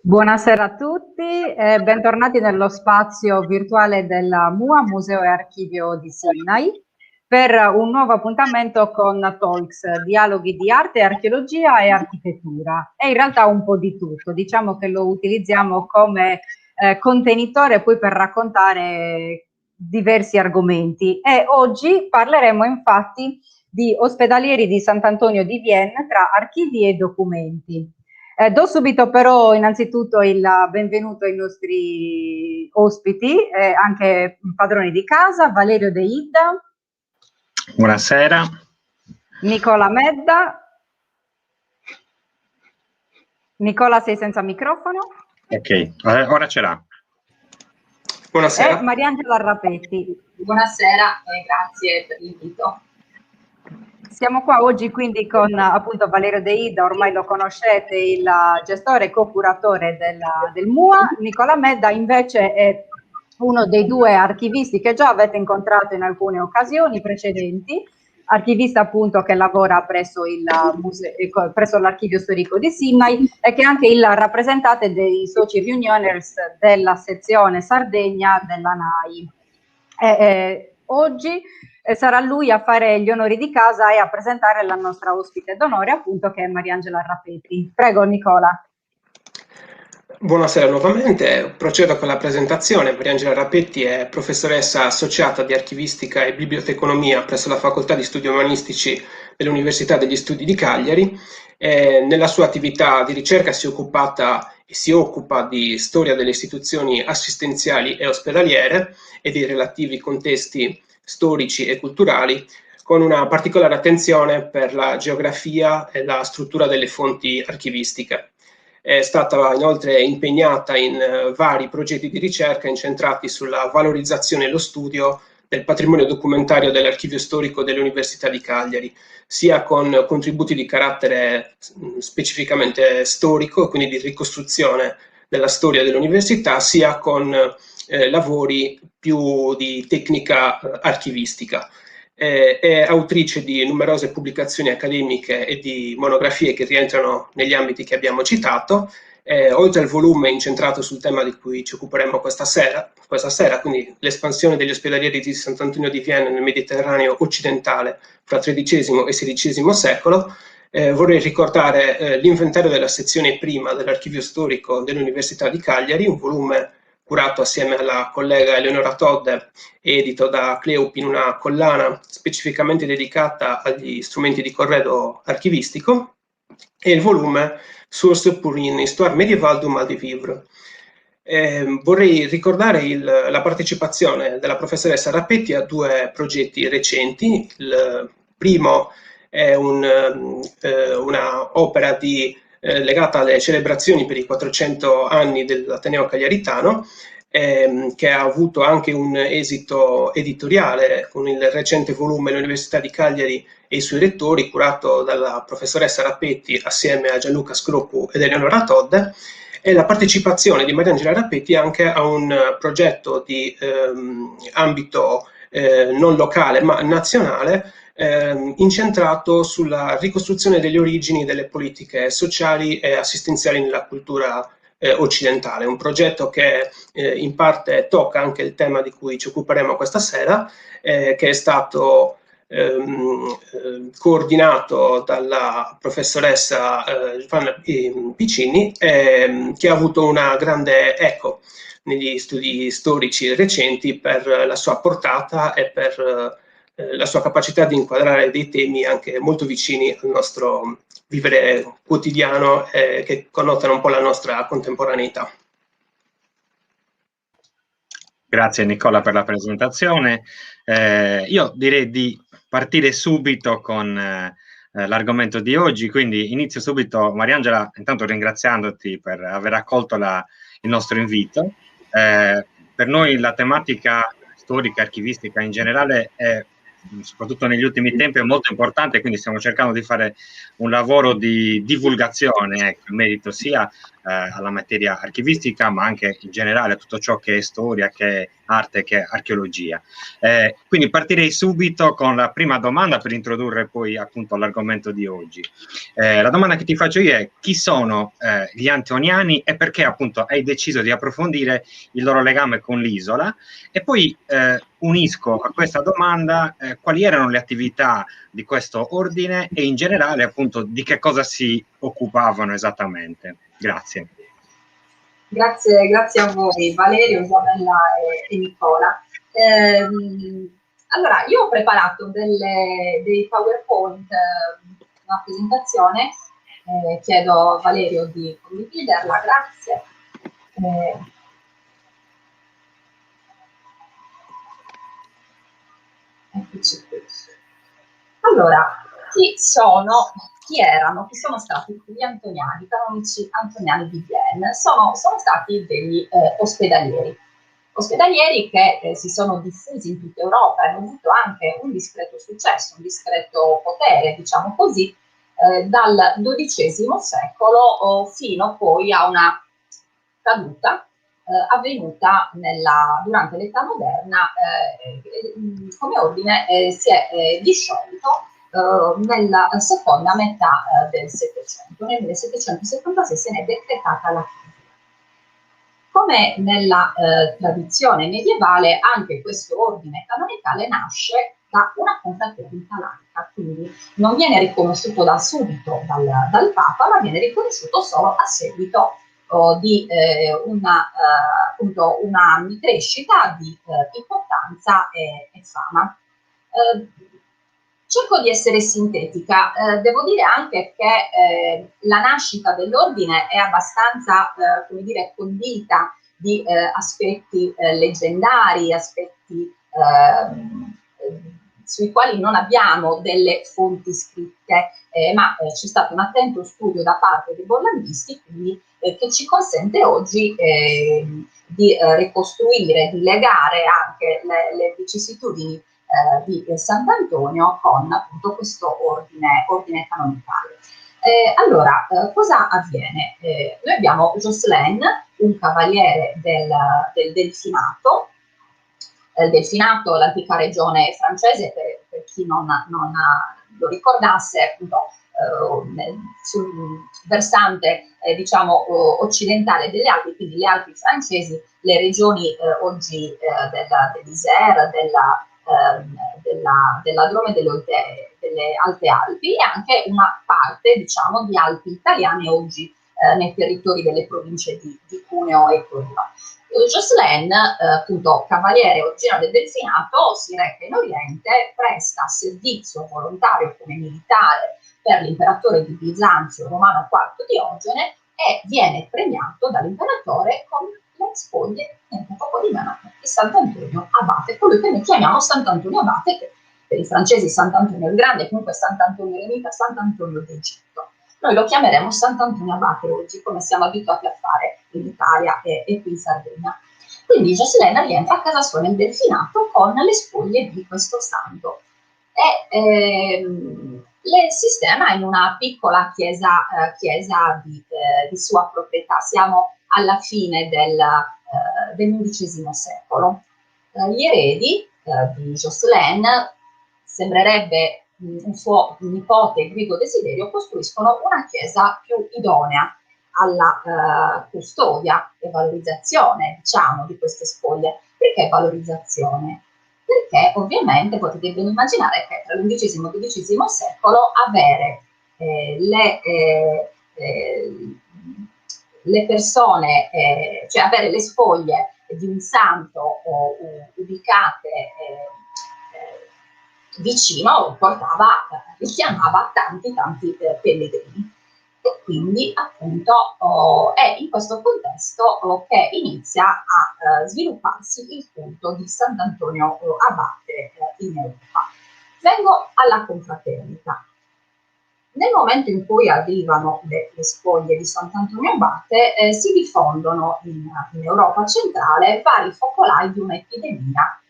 Buonasera a tutti e bentornati nello spazio virtuale della MUA, Museo e Archivio di Sydney, per un nuovo appuntamento con Talks, dialoghi di arte, archeologia e architettura. È in realtà un po' di tutto, diciamo che lo utilizziamo come contenitore poi per raccontare diversi argomenti e oggi parleremo infatti di Ospedalieri di Sant'Antonio di Vienne tra archivi e documenti. Do subito però innanzitutto il benvenuto ai nostri ospiti, anche padroni di casa, Valerio De Ida. Buonasera. Nicola Medda. Nicola, sei senza microfono. Ok, ora ce l'ha. Buonasera. E Mariangela Rapetti. Buonasera e grazie per l'invito. Siamo qua oggi quindi con appunto Valerio De Ida, ormai lo conoscete, il gestore e co-curatore del MUA. Nicola Medda invece è uno dei due archivisti che già avete incontrato in alcune occasioni precedenti, archivista appunto che lavora presso l'Archivio Storico di Sydney e che è anche il rappresentante dei soci reunioners della sezione Sardegna della NAI. Oggi sarà lui a fare gli onori di casa e a presentare la nostra ospite d'onore, appunto, che è Mariangela Rapetti. Prego, Nicola. Buonasera nuovamente, procedo con la presentazione. Mariangela Rapetti è professoressa associata di archivistica e biblioteconomia presso la Facoltà di Studi Umanistici dell'Università degli Studi di Cagliari. Nella sua attività di ricerca si è occupata e si occupa di storia delle istituzioni assistenziali e ospedaliere e dei relativi contesti storici e culturali, con una particolare attenzione per la geografia e la struttura delle fonti archivistiche. È stata inoltre impegnata in vari progetti di ricerca incentrati sulla valorizzazione e lo studio del patrimonio documentario dell'Archivio Storico dell'Università di Cagliari, sia con contributi di carattere specificamente storico, quindi di ricostruzione della storia dell'università, sia con lavori più di tecnica archivistica. È autrice di numerose pubblicazioni accademiche e di monografie che rientrano negli ambiti che abbiamo citato, oltre al volume incentrato sul tema di cui ci occuperemo questa sera, quindi l'espansione degli ospedalieri di Sant'Antonio di Vienne nel Mediterraneo occidentale fra XIII e XVI secolo. Vorrei ricordare l'inventario della sezione prima dell'Archivio Storico dell'Università di Cagliari, un volume curato assieme alla collega Eleonora Todde, edito da Cleup in una collana specificamente dedicata agli strumenti di corredo archivistico, e il volume Source pour une histoire médiévale du mal de vivre. Vorrei ricordare la partecipazione della professoressa Rapetti a due progetti recenti. Il primo è una opera legata alle celebrazioni per i 400 anni dell'Ateneo Cagliaritano, che ha avuto anche un esito editoriale con il recente volume L'Università di Cagliari e i suoi rettori, curato dalla professoressa Rapetti assieme a Gianluca Scropu ed Eleonora Todde, e la partecipazione di Mariangela Rapetti anche a un progetto di ambito non locale ma nazionale, incentrato sulla ricostruzione delle origini delle politiche sociali e assistenziali nella cultura occidentale, un progetto che in parte tocca anche il tema di cui ci occuperemo questa sera, che è stato coordinato dalla professoressa Giovanna Piccini, che ha avuto una grande eco negli studi storici recenti per la sua portata e per la sua capacità di inquadrare dei temi anche molto vicini al nostro vivere quotidiano, che connotano un po' la nostra contemporaneità. Grazie Nicola per la presentazione. Io direi di partire subito con l'argomento di oggi, quindi inizio subito, Mariangela, intanto ringraziandoti per aver accolto il nostro invito. Per noi la tematica storica, archivistica in generale è, soprattutto negli ultimi tempi, è molto importante, quindi stiamo cercando di fare un lavoro di divulgazione, in merito sia alla materia archivistica, ma anche in generale a tutto ciò che è storia, che è arte, che è archeologia. Quindi partirei subito con la prima domanda per introdurre poi appunto l'argomento di oggi. La domanda che ti faccio io è: chi sono gli antoniani e perché appunto hai deciso di approfondire il loro legame con l'isola? E poi unisco a questa domanda quali erano le attività di questo ordine e in generale appunto di che cosa si occupavano esattamente. Grazie. Grazie a voi, Valerio, Isabella e Nicola. Allora, io ho preparato dei PowerPoint, una presentazione, chiedo a Valerio di condividerla, grazie. Eccoci qui. Allora, chi sono stati gli antoniani, i canonici antoniani di Vienne? Sono stati degli ospedalieri che si sono diffusi in tutta Europa e hanno avuto anche un discreto successo, un discreto potere, diciamo così, dal XII secolo fino poi a una caduta avvenuta durante l'età moderna. Come ordine si è disciolto nella seconda metà del Settecento. Nel 1776 se n'è decretata la fine. Come nella tradizione medievale, anche questo ordine canonicale nasce da una confraternita laica, quindi non viene riconosciuto da subito dal Papa, ma viene riconosciuto solo a seguito di una crescita di importanza e fama. Cerco di essere sintetica, devo dire anche che la nascita dell'ordine è abbastanza, come dire, condita di aspetti leggendari, aspetti sui quali non abbiamo delle fonti scritte, ma c'è stato un attento studio da parte dei bollandisti, quindi che ci consente oggi di ricostruire, di legare anche le vicissitudini di Sant'Antonio con appunto questo ordine canonicale. Allora, cosa avviene? Noi abbiamo Josselin, un cavaliere del Delfinato. Delfinato, l'antica regione francese, per chi non lo ricordasse, appunto, sul versante diciamo occidentale delle Alpi, quindi le Alpi francesi, le regioni oggi dell'Isère, della Drôme e delle Alte Alpi, e anche una parte, diciamo, di Alpi italiane oggi nei territori delle province di Cuneo e Torino. Josselin, appunto cavaliere originario del Delfinato, si reca in Oriente, presta servizio volontario come militare per l'imperatore di Bisanzio Romano IV Diogene e viene premiato dall'imperatore con le spoglie, niente poco di meno, di Sant'Antonio Abate, colui che noi chiamiamo Sant'Antonio Abate, che per i francesi Sant'Antonio il Grande, comunque Sant'Antonio Eremita, Sant'Antonio d'Egitto. Noi lo chiameremo Sant'Antonio Abate oggi, come siamo abituati a fare in Italia e qui in Sardegna. Quindi Josselin rientra a casa sua nel Delfinato con le spoglie di questo santo e le sistema in una piccola chiesa di sua proprietà. Siamo alla fine del XI secolo. Gli eredi di Josselin, sembrerebbe un suo nipote Guido Desiderio, costruiscono una chiesa più idonea alla custodia e valorizzazione, diciamo, di queste spoglie. Perché valorizzazione? Perché ovviamente potete ben immaginare che tra l'XI e il XII secolo avere le persone, cioè avere le spoglie di un santo ubicate vicino richiamava tanti pellegrini. E quindi appunto è in questo contesto che inizia a svilupparsi il culto di Sant'Antonio Abate in Europa. Vengo alla confraternita. Nel momento in cui arrivano le spoglie di Sant'Antonio Abate, si diffondono in Europa centrale vari focolai di un'epidemia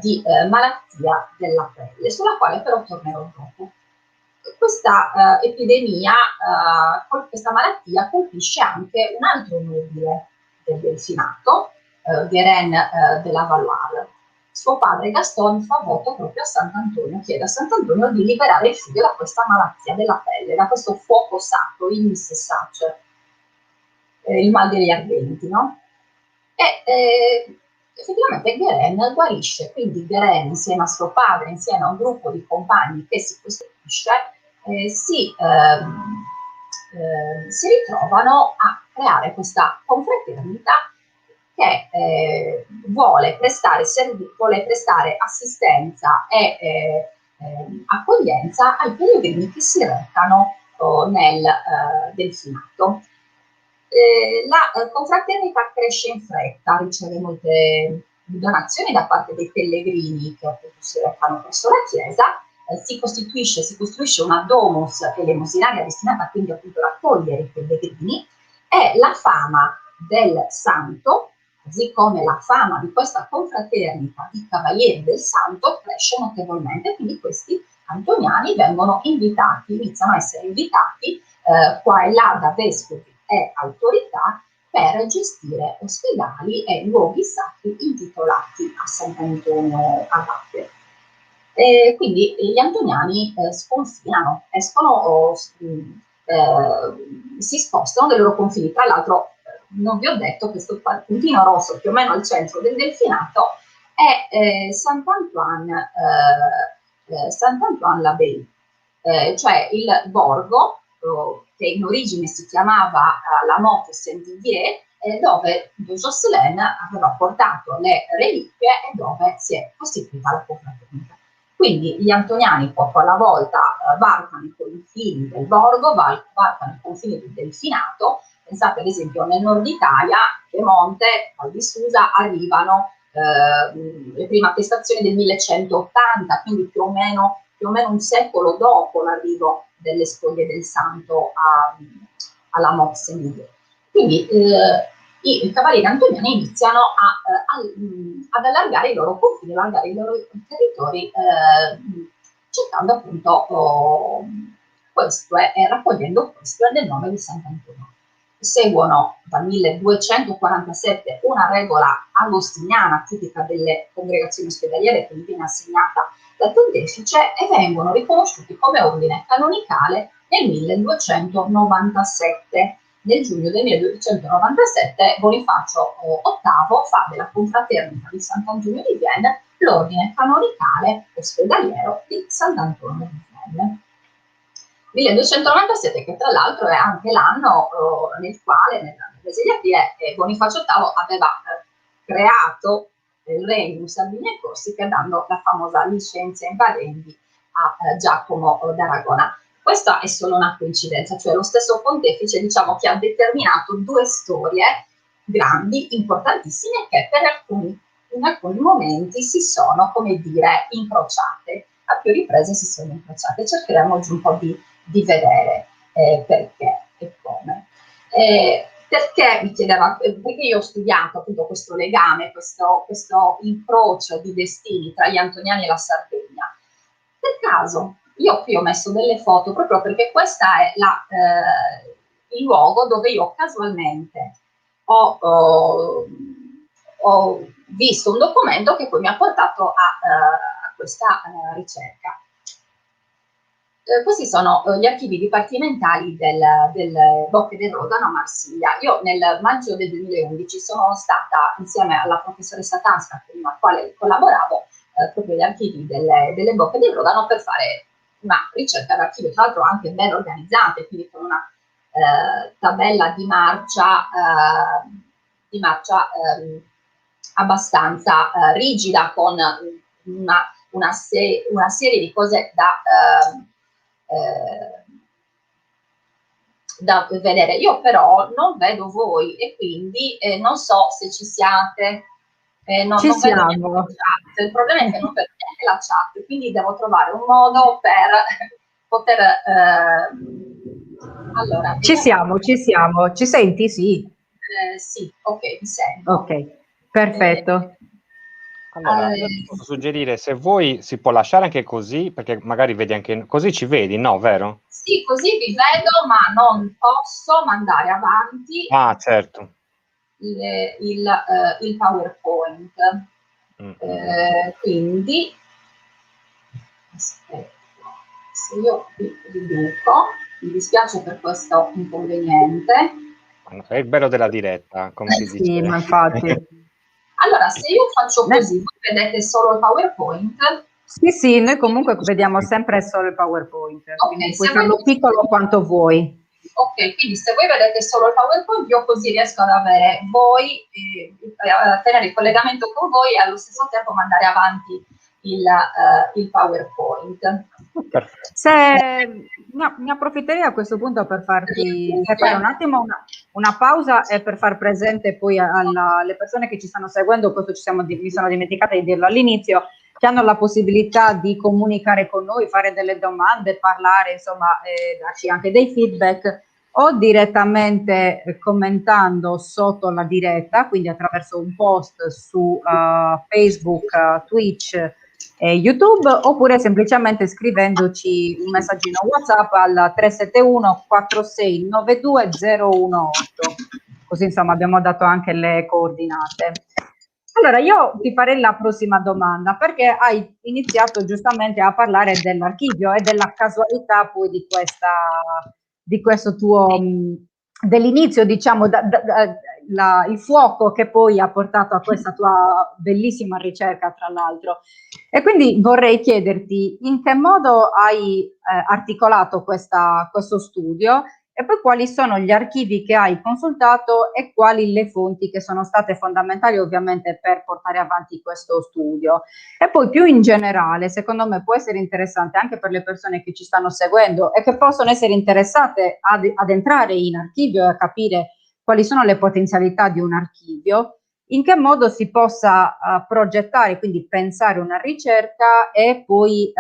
di malattia della pelle, sulla quale però tornerò dopo. questa epidemia, questa malattia colpisce anche un altro nobile del Delfinato, Guérin de la Valois. Suo padre Gaston fa voto proprio a Sant'Antonio, chiede a Sant'Antonio di liberare il figlio da questa malattia della pelle, da questo fuoco sacro, ignis sacer, il mal degli ardenti, no? E effettivamente Guérin guarisce, quindi Guérin insieme a suo padre, insieme a un gruppo di compagni che si costituisce, si ritrovano a creare questa confraternita che vuole prestare assistenza e accoglienza ai pellegrini che si recano nel Delfinato. La confraternita cresce in fretta, riceve molte donazioni da parte dei pellegrini che appunto si recano presso la chiesa, si costruisce una domus elemosinaria destinata quindi appunto ad accogliere i pellegrini, e la fama del santo, così come la fama di questa confraternita di cavalieri del santo, cresce notevolmente, quindi questi antoniani iniziano a essere invitati qua e là da vescovi e autorità per gestire ospedali e luoghi sacri intitolati a Sant'Antonio Abate. Quindi gli antoniani sconfinano, si spostano dai loro confini. Tra l'altro non vi ho detto che questo puntino rosso più o meno al centro del Delfinato è Saint-Antoine l'Abbaye, cioè il borgo che in origine si chiamava La Motte Saint-Didier, dove Joscelin aveva portato le reliquie e dove si è costituita la confraternita. Quindi gli antoniani poco alla volta varcano i confini del borgo, varcano i confini del Delfinato. Pensate ad esempio nel nord Italia, Piemonte, Val di Susa, arrivano le prime attestazioni del 1180, quindi più o meno un secolo dopo l'arrivo delle spoglie del santo alla Motte. Quindi i cavalieri antoniani iniziano ad allargare i loro confini, allargare i loro territori, cercando appunto questo e raccogliendo questo nel nome di Sant'Antonio. Seguono dal 1247 una regola agostiniana tipica delle congregazioni ospedaliere che gli viene assegnata dal pontefice e vengono riconosciuti come ordine canonicale nel 1297. Nel giugno del 1297 Bonifacio VIII fa della confraternita di Sant'Antonio di Vienne l'ordine canonicale ospedaliero di Sant'Antonio di Vienne. 1297, che tra l'altro è anche l'anno nel quale, nel mese di aprile, Bonifacio VIII aveva creato il Regnum Sardegna e Corsica, dando la famosa licenza invadenti a Giacomo d'Aragona. Questa è solo una coincidenza, cioè lo stesso pontefice, diciamo, che ha determinato due storie grandi, importantissime, che in alcuni momenti si sono, come dire, incrociate. A più riprese si sono incrociate. Cercheremo oggi un po' di vedere perché e come. Perché mi chiedeva, perché io ho studiato appunto questo legame, questo incrocio di destini tra gli antoniani e la Sardegna. Per caso, io qui ho messo delle foto proprio perché questa è il luogo dove io casualmente ho visto un documento che poi mi ha portato a questa ricerca. Questi sono gli archivi dipartimentali del Bocche del Rodano a Marsiglia. Io nel maggio del 2011 sono stata insieme alla professoressa Tasca, con la quale collaboravo, proprio agli archivi delle Bocche del Rodano per fare una ricerca d'archivio, tra l'altro anche ben organizzata, quindi con una tabella di marcia abbastanza rigida, con una serie di cose da vedere. Io però non vedo voi e quindi non so se ci siate. Non vedo neanche la chat. Il problema è che non vedo neanche la chat, quindi devo trovare un modo per poter allora, ci siamo, ci senti? Sì. Sì, ok, mi sento. Ok, perfetto. Allora, io ti posso suggerire, se vuoi, si può lasciare anche così, perché magari vedi anche così ci vedi, no? Vero? Sì, così vi vedo, ma non posso mandare avanti Ah, certo. il PowerPoint. Quindi, aspetta, se io vi riduco, mi dispiace per questo inconveniente. È il bello della diretta, come si dice. Sì, ma infatti. Allora, se io faccio così, voi vedete solo il PowerPoint? Sì, noi comunque vediamo sempre solo il PowerPoint, quindi puoi farlo piccolo quanto vuoi. Ok, quindi se voi vedete solo il PowerPoint, io così riesco ad avere voi, a tenere il collegamento con voi e allo stesso tempo mandare avanti il PowerPoint. Ne approfitterei a questo punto per fare un attimo una pausa e per far presente poi alle persone che ci stanno seguendo, questo mi sono dimenticata di dirlo all'inizio, che hanno la possibilità di comunicare con noi, fare delle domande, parlare, insomma, darci anche dei feedback o direttamente commentando sotto la diretta, quindi attraverso un post su Facebook, Twitch e YouTube, oppure semplicemente scrivendoci un messaggino WhatsApp al 371 4692 018. Così insomma abbiamo dato anche le coordinate. Allora, io ti farei la prossima domanda, perché hai iniziato giustamente a parlare dell'archivio e della casualità poi di questo tuo, dell'inizio, diciamo, il fuoco che poi ha portato a questa tua bellissima ricerca, tra l'altro. E quindi vorrei chiederti in che modo hai articolato questo studio e poi quali sono gli archivi che hai consultato e quali le fonti che sono state fondamentali ovviamente per portare avanti questo studio. E poi più in generale, secondo me può essere interessante anche per le persone che ci stanno seguendo e che possono essere interessate ad entrare in archivio e a capire quali sono le potenzialità di un archivio, in che modo si possa progettare, quindi pensare una ricerca e poi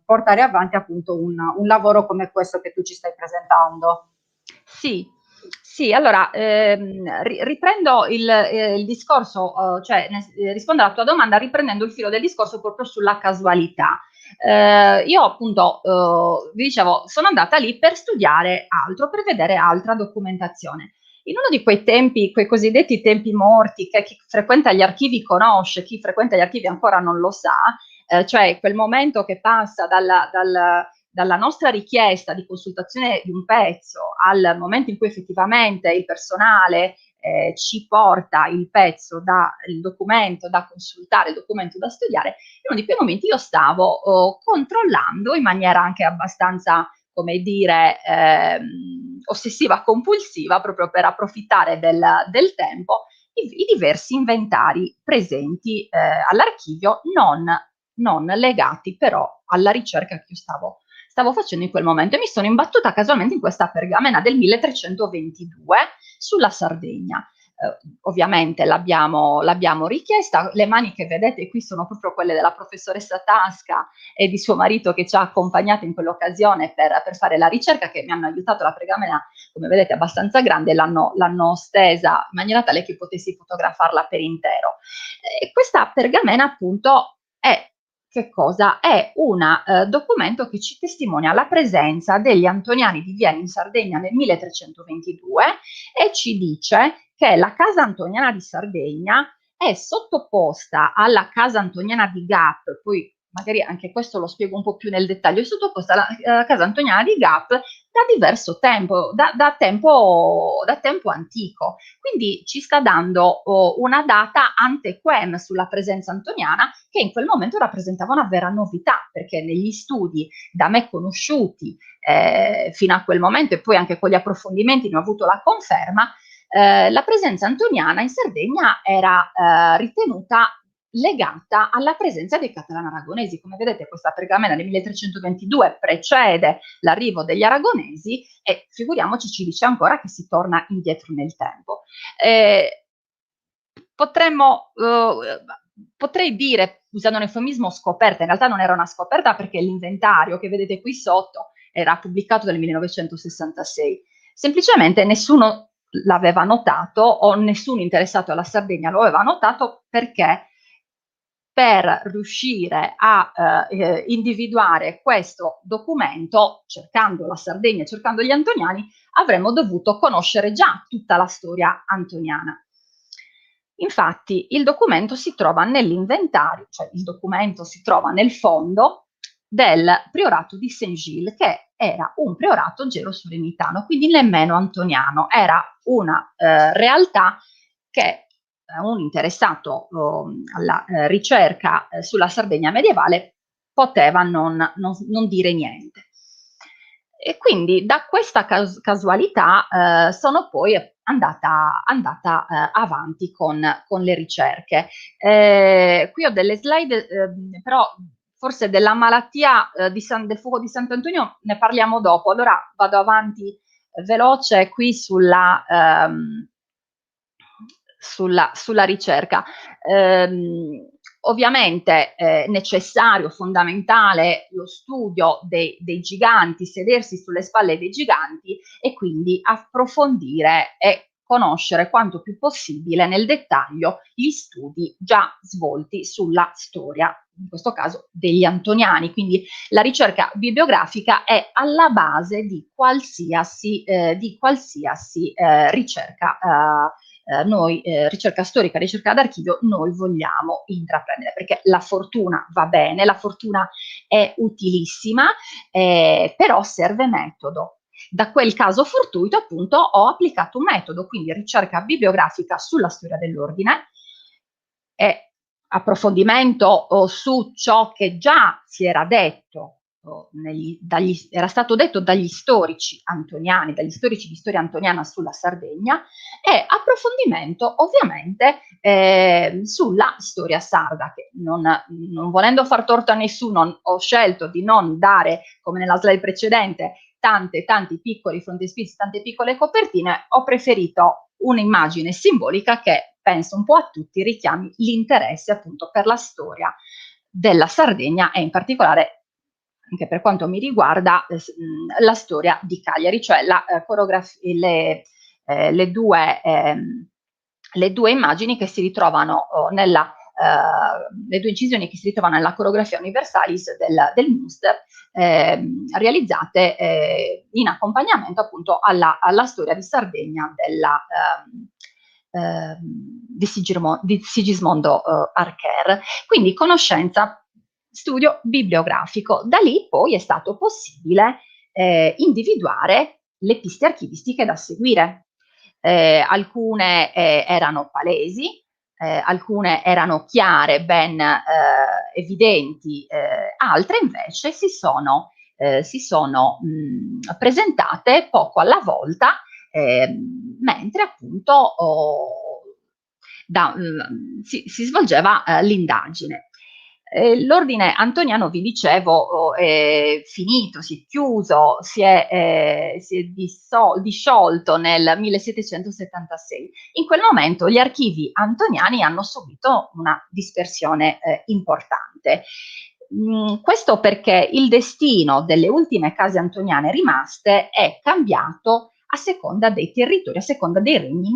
portare avanti appunto un lavoro come questo che tu ci stai presentando. Sì, allora riprendo il discorso, rispondo alla tua domanda riprendendo il filo del discorso proprio sulla casualità. Io appunto, vi dicevo, sono andata lì per studiare altro, per vedere altra documentazione. In uno di quei tempi, quei cosiddetti tempi morti, che chi frequenta gli archivi conosce, chi frequenta gli archivi ancora non lo sa, cioè quel momento che passa dalla nostra richiesta di consultazione di un pezzo al momento in cui effettivamente il personale ci porta il pezzo, il documento da consultare, il documento da studiare, in uno di quei momenti io stavo controllando in maniera anche abbastanza, come dire, ossessiva compulsiva, proprio per approfittare del tempo, i diversi inventari presenti all'archivio, non legati però alla ricerca che io stavo facendo in quel momento, e mi sono imbattuta casualmente in questa pergamena del 1322 sulla Sardegna. Ovviamente l'abbiamo richiesta, le mani che vedete qui sono proprio quelle della professoressa Tasca e di suo marito che ci ha accompagnato in quell'occasione per fare la ricerca, che mi hanno aiutato. La pergamena, come vedete, è abbastanza grande, l'hanno stesa in maniera tale che potessi fotografarla per intero. Questa pergamena appunto è che cosa? È un documento che ci testimonia la presenza degli Antoniani di Vienne in Sardegna nel 1322 e ci dice che la Casa Antoniana di Sardegna è sottoposta alla Casa Antoniana di Gap, poi magari anche questo lo spiego un po' più nel dettaglio, è sottoposta alla Casa Antoniana di Gap da diverso tempo, da tempo antico. Quindi ci sta dando una data antequem sulla presenza antoniana, che in quel momento rappresentava una vera novità, perché negli studi da me conosciuti fino a quel momento, e poi anche con gli approfondimenti ne ho avuto la conferma, la presenza antoniana in Sardegna era ritenuta legata alla presenza dei catalano-aragonesi. Come vedete, questa pergamena del 1322 precede l'arrivo degli aragonesi e figuriamoci, ci dice ancora che si torna indietro nel tempo. Potrei dire, usando un eufemismo, scoperta. In realtà non era una scoperta, perché l'inventario che vedete qui sotto era pubblicato nel 1966. Semplicemente nessuno l'aveva notato, o nessun interessato alla Sardegna lo aveva notato, perché per riuscire a individuare questo documento, cercando la Sardegna, cercando gli antoniani, avremmo dovuto conoscere già tutta la storia antoniana. Infatti il documento si trova nell'inventario, cioè il documento si trova nel fondo del priorato di Saint-Gilles, che era un priorato gero-suremitano, quindi nemmeno antoniano, era una realtà che un interessato alla ricerca sulla Sardegna medievale poteva non dire niente. E quindi da questa casualità sono poi andata avanti con le ricerche. Qui ho delle slide, però forse della malattia del fuoco di Sant'Antonio ne parliamo dopo, allora vado avanti veloce qui sulla ricerca. Ovviamente è necessario, fondamentale lo studio dei giganti, sedersi sulle spalle dei giganti e quindi approfondire e conoscere quanto più possibile nel dettaglio gli studi già svolti sulla storia, in questo caso degli antoniani. Quindi la ricerca bibliografica è alla base di qualsiasi ricerca noi, ricerca storica, ricerca d'archivio, noi vogliamo intraprendere, perché la fortuna va bene, la fortuna è utilissima, però serve metodo. Da quel caso fortuito, appunto, ho applicato un metodo, quindi ricerca bibliografica sulla storia dell'ordine e approfondimento su ciò che già si era detto, era stato detto dagli storici antoniani, dagli storici di storia antoniana sulla Sardegna, e approfondimento ovviamente sulla storia sarda, che non volendo far torto a nessuno, ho scelto di non dare, come nella slide precedente, tanti piccoli frontispizi, tante piccole copertine. Ho preferito un'immagine simbolica che penso un po' a tutti richiami l'interesse appunto per la storia della Sardegna e in particolare, anche per quanto mi riguarda, la storia di Cagliari, cioè le due immagini che si ritrovano le due incisioni che si ritrovano nella Chorografia Universalis del Münster, realizzate in accompagnamento appunto alla storia di Sardegna di Sigismondo Archer. Quindi conoscenza, studio bibliografico. Da lì poi è stato possibile individuare le piste archivistiche da seguire. Alcune erano palesi, alcune erano chiare, ben evidenti, altre invece si sono presentate poco alla volta, mentre appunto si svolgeva l'indagine. L'ordine antoniano, vi dicevo, è finito, si è chiuso, si è disciolto nel 1776. In quel momento gli archivi antoniani hanno subito una dispersione importante. Questo perché il destino delle ultime case antoniane rimaste è cambiato a seconda dei territori, a seconda dei regni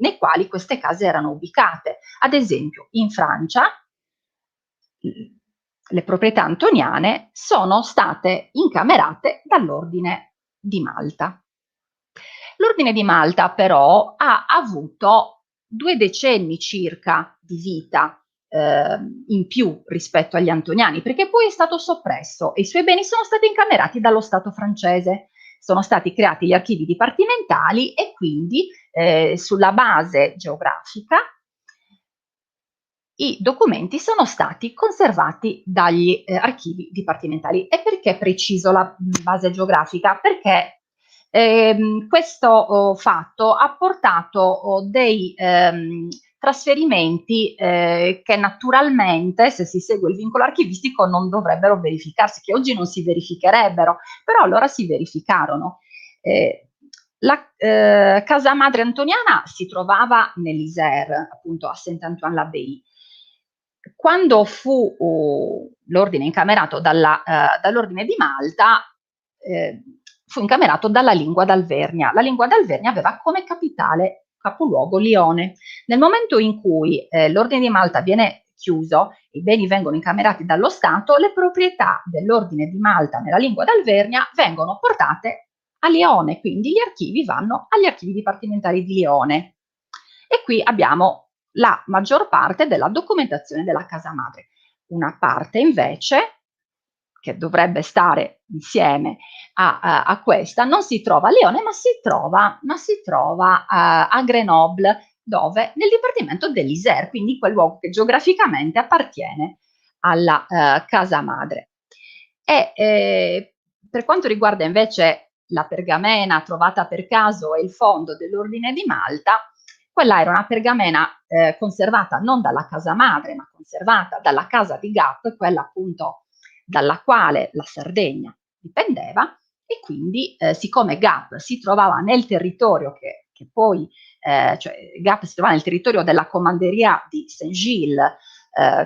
nei quali queste case erano ubicate. Ad esempio, in Francia le proprietà antoniane sono state incamerate dall'Ordine di Malta. L'Ordine di Malta però ha avuto 2 decenni circa di vita in più rispetto agli antoniani, perché poi è stato soppresso e i suoi beni sono stati incamerati dallo Stato francese. Sono stati creati gli archivi dipartimentali e quindi sulla base geografica i documenti sono stati conservati dagli archivi dipartimentali. E perché preciso la base geografica? Perché questo fatto ha portato dei trasferimenti che naturalmente, se si segue il vincolo archivistico, non dovrebbero verificarsi, che oggi non si verificherebbero, però allora si verificarono. La casa madre antoniana si trovava nell'Isère, appunto a Saint-Antoine-l'Abbaye. Quando fu l'ordine incamerato dall'Ordine di Malta, fu incamerato dalla Lingua d'Alvernia. La Lingua d'Alvernia aveva come capitale capoluogo Lione. Nel momento in cui l'Ordine di Malta viene chiuso, i beni vengono incamerati dallo Stato, le proprietà dell'Ordine di Malta nella lingua d'Alvernia vengono portate a Lione, quindi gli archivi vanno agli archivi dipartimentali di Lione. E qui abbiamo la maggior parte della documentazione della casa madre. Una parte invece, che dovrebbe stare insieme a questa, non si trova a Lione, ma si trova a Grenoble, dove? Nel dipartimento dell'Isère, quindi quel luogo che geograficamente appartiene alla casa madre. E per quanto riguarda invece la pergamena trovata per caso e il fondo dell'Ordine di Malta, quella era una pergamena conservata non dalla casa madre, ma conservata dalla casa di Gap, quella appunto dalla quale la Sardegna dipendeva, e quindi siccome Gap si trovava nel territorio che poi, cioè Gap si trovava nel territorio della comanderia di Saint-Gilles,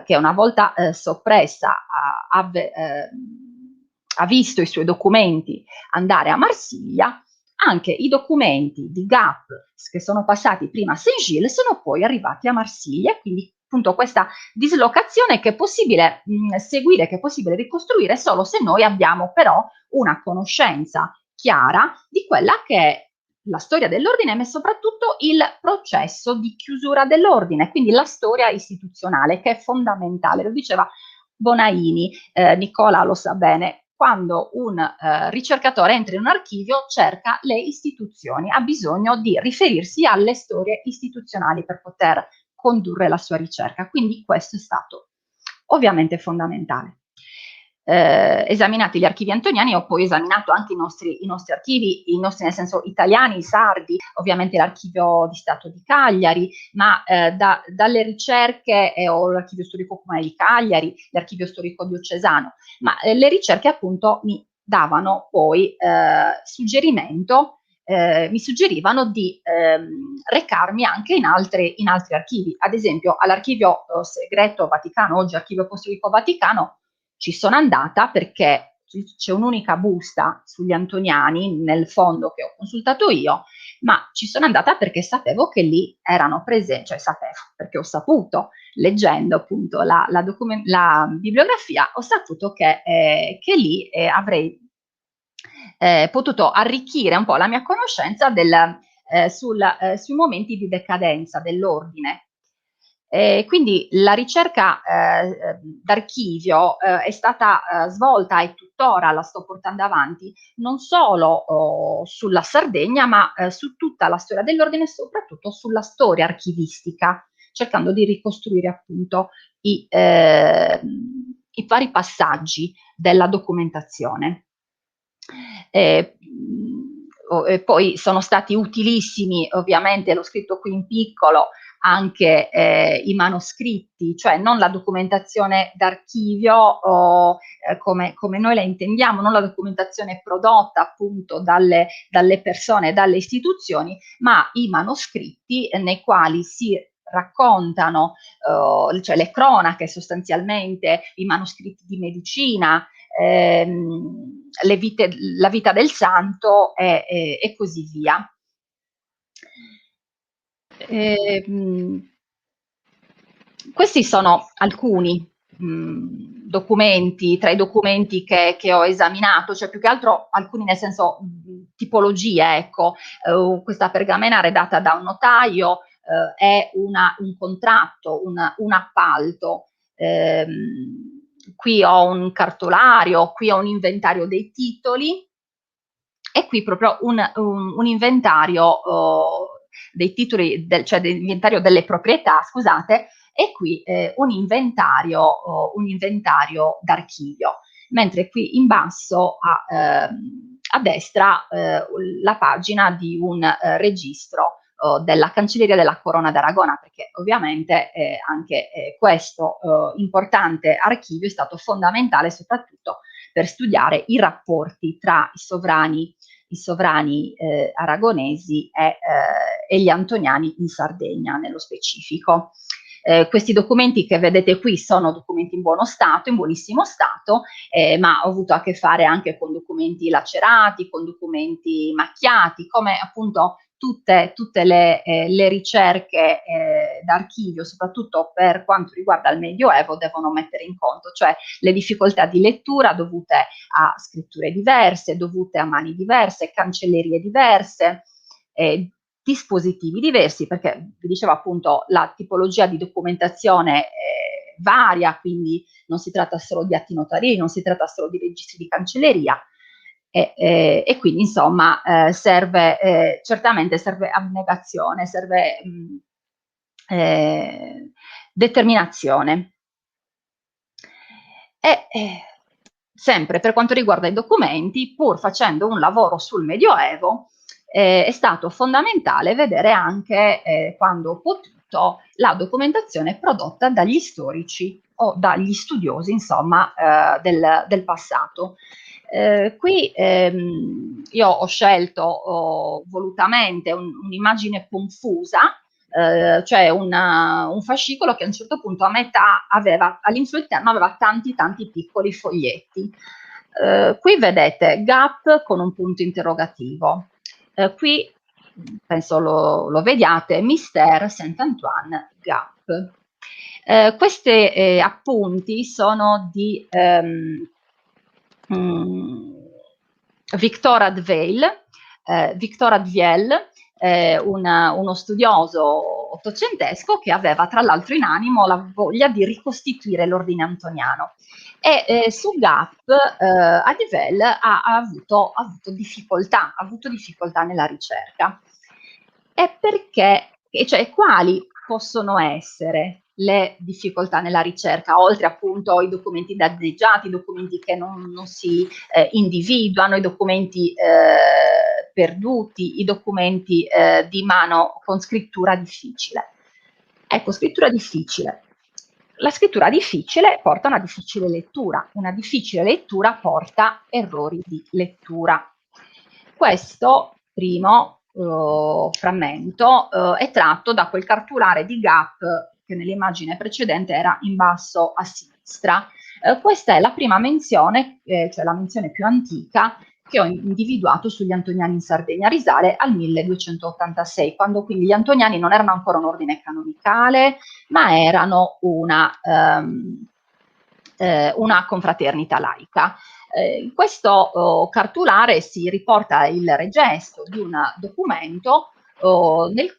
che una volta soppressa ha visto i suoi documenti andare a Marsiglia, anche i documenti di Gap che sono passati prima a Saint-Gilles sono poi arrivati a Marsiglia, quindi appunto questa dislocazione che è possibile seguire, che è possibile ricostruire solo se noi abbiamo però una conoscenza chiara di quella che è la storia dell'ordine, ma soprattutto il processo di chiusura dell'ordine, quindi la storia istituzionale, che è fondamentale. Lo diceva Bonaini, Nicola lo sa bene, quando un ricercatore entra in un archivio cerca le istituzioni, ha bisogno di riferirsi alle storie istituzionali per poter condurre la sua ricerca, quindi questo è stato ovviamente fondamentale. Esaminati gli archivi antoniani, ho poi esaminato anche i nostri archivi, i nostri nel senso italiani, sardi, ovviamente l'archivio di Stato di Cagliari, ma dalle ricerche ho l'archivio storico comunale di Cagliari, l'archivio storico diocesano, ma le ricerche appunto mi davano poi mi suggerivano di recarmi anche in altri archivi, ad esempio all'archivio segreto Vaticano, oggi archivio apostolico Vaticano. Ci sono andata perché c'è un'unica busta sugli antoniani nel fondo che ho consultato io, ma ci sono andata perché sapevo che lì erano presenti, cioè sapevo, perché ho saputo, leggendo appunto la bibliografia, ho saputo che lì avrei potuto arricchire un po' la mia conoscenza sui momenti di decadenza dell'ordine. Quindi la ricerca d'archivio è stata svolta e tuttora la sto portando avanti non solo sulla Sardegna, ma su tutta la storia dell'ordine e soprattutto sulla storia archivistica, cercando di ricostruire appunto i vari passaggi della documentazione. Poi sono stati utilissimi, ovviamente l'ho scritto qui in piccolo, anche i manoscritti, cioè non la documentazione d'archivio come noi la intendiamo, non la documentazione prodotta appunto dalle persone, dalle istituzioni, ma i manoscritti nei quali si raccontano cioè le cronache sostanzialmente, i manoscritti di medicina, la vita del santo e così via. Questi sono alcuni documenti, tra i documenti che ho esaminato, cioè più che altro alcuni nel senso tipologie, ecco, questa pergamena redatta da un notaio, è un contratto, un appalto, qui ho un cartolario, qui ho un inventario dei titoli e qui proprio un inventario dei titoli, cioè dell'inventario delle proprietà, scusate, e qui un inventario d'archivio, mentre qui in basso a destra la pagina di un registro della Cancelleria della Corona d'Aragona, perché ovviamente anche questo importante archivio è stato fondamentale soprattutto per studiare i rapporti tra i sovrani aragonesi e gli antoniani in Sardegna nello specifico. Questi documenti che vedete qui sono documenti in buono stato, in buonissimo stato, ma ho avuto a che fare anche con documenti lacerati, con documenti macchiati, come appunto tutte le ricerche d'archivio, soprattutto per quanto riguarda il Medioevo, devono mettere in conto, cioè le difficoltà di lettura dovute a scritture diverse, dovute a mani diverse, cancellerie diverse, dispositivi diversi, perché vi dicevo appunto la tipologia di documentazione varia, quindi non si tratta solo di atti notarii, non si tratta solo di registri di cancelleria, e quindi insomma certamente serve abnegazione, serve determinazione. Sempre per quanto riguarda i documenti, pur facendo un lavoro sul Medioevo, è stato fondamentale vedere anche, quando ho potuto, la documentazione prodotta dagli storici o dagli studiosi, insomma, del passato. Qui io ho scelto volutamente un'immagine confusa, cioè un fascicolo che a un certo punto a metà aveva, all'inizio interno aveva tanti piccoli foglietti. Qui vedete GAP con un punto interrogativo. Qui penso lo vediate, Mystère Saint-Antoine GAP. Questi appunti sono di Victor Adviel, uno studioso ottocentesco che aveva tra l'altro in animo la voglia di ricostituire l'ordine antoniano. E su GAP Adviel ha avuto difficoltà nella ricerca. E perché? Cioè, quali possono essere le difficoltà nella ricerca, oltre appunto ai documenti danneggiati, i documenti che non si individuano, i documenti perduti, i documenti di mano con scrittura difficile. Ecco, scrittura difficile. La scrittura difficile porta a una difficile lettura porta errori di lettura. Questo primo frammento è tratto da quel cartolare di GAP che nell'immagine precedente era in basso a sinistra. Questa è la prima menzione, cioè la menzione più antica che ho individuato sugli antoniani in Sardegna, risale al 1286, quando quindi gli antoniani non erano ancora un ordine canonicale, ma erano una confraternita laica. In questo cartolare si riporta il regesto di un documento nel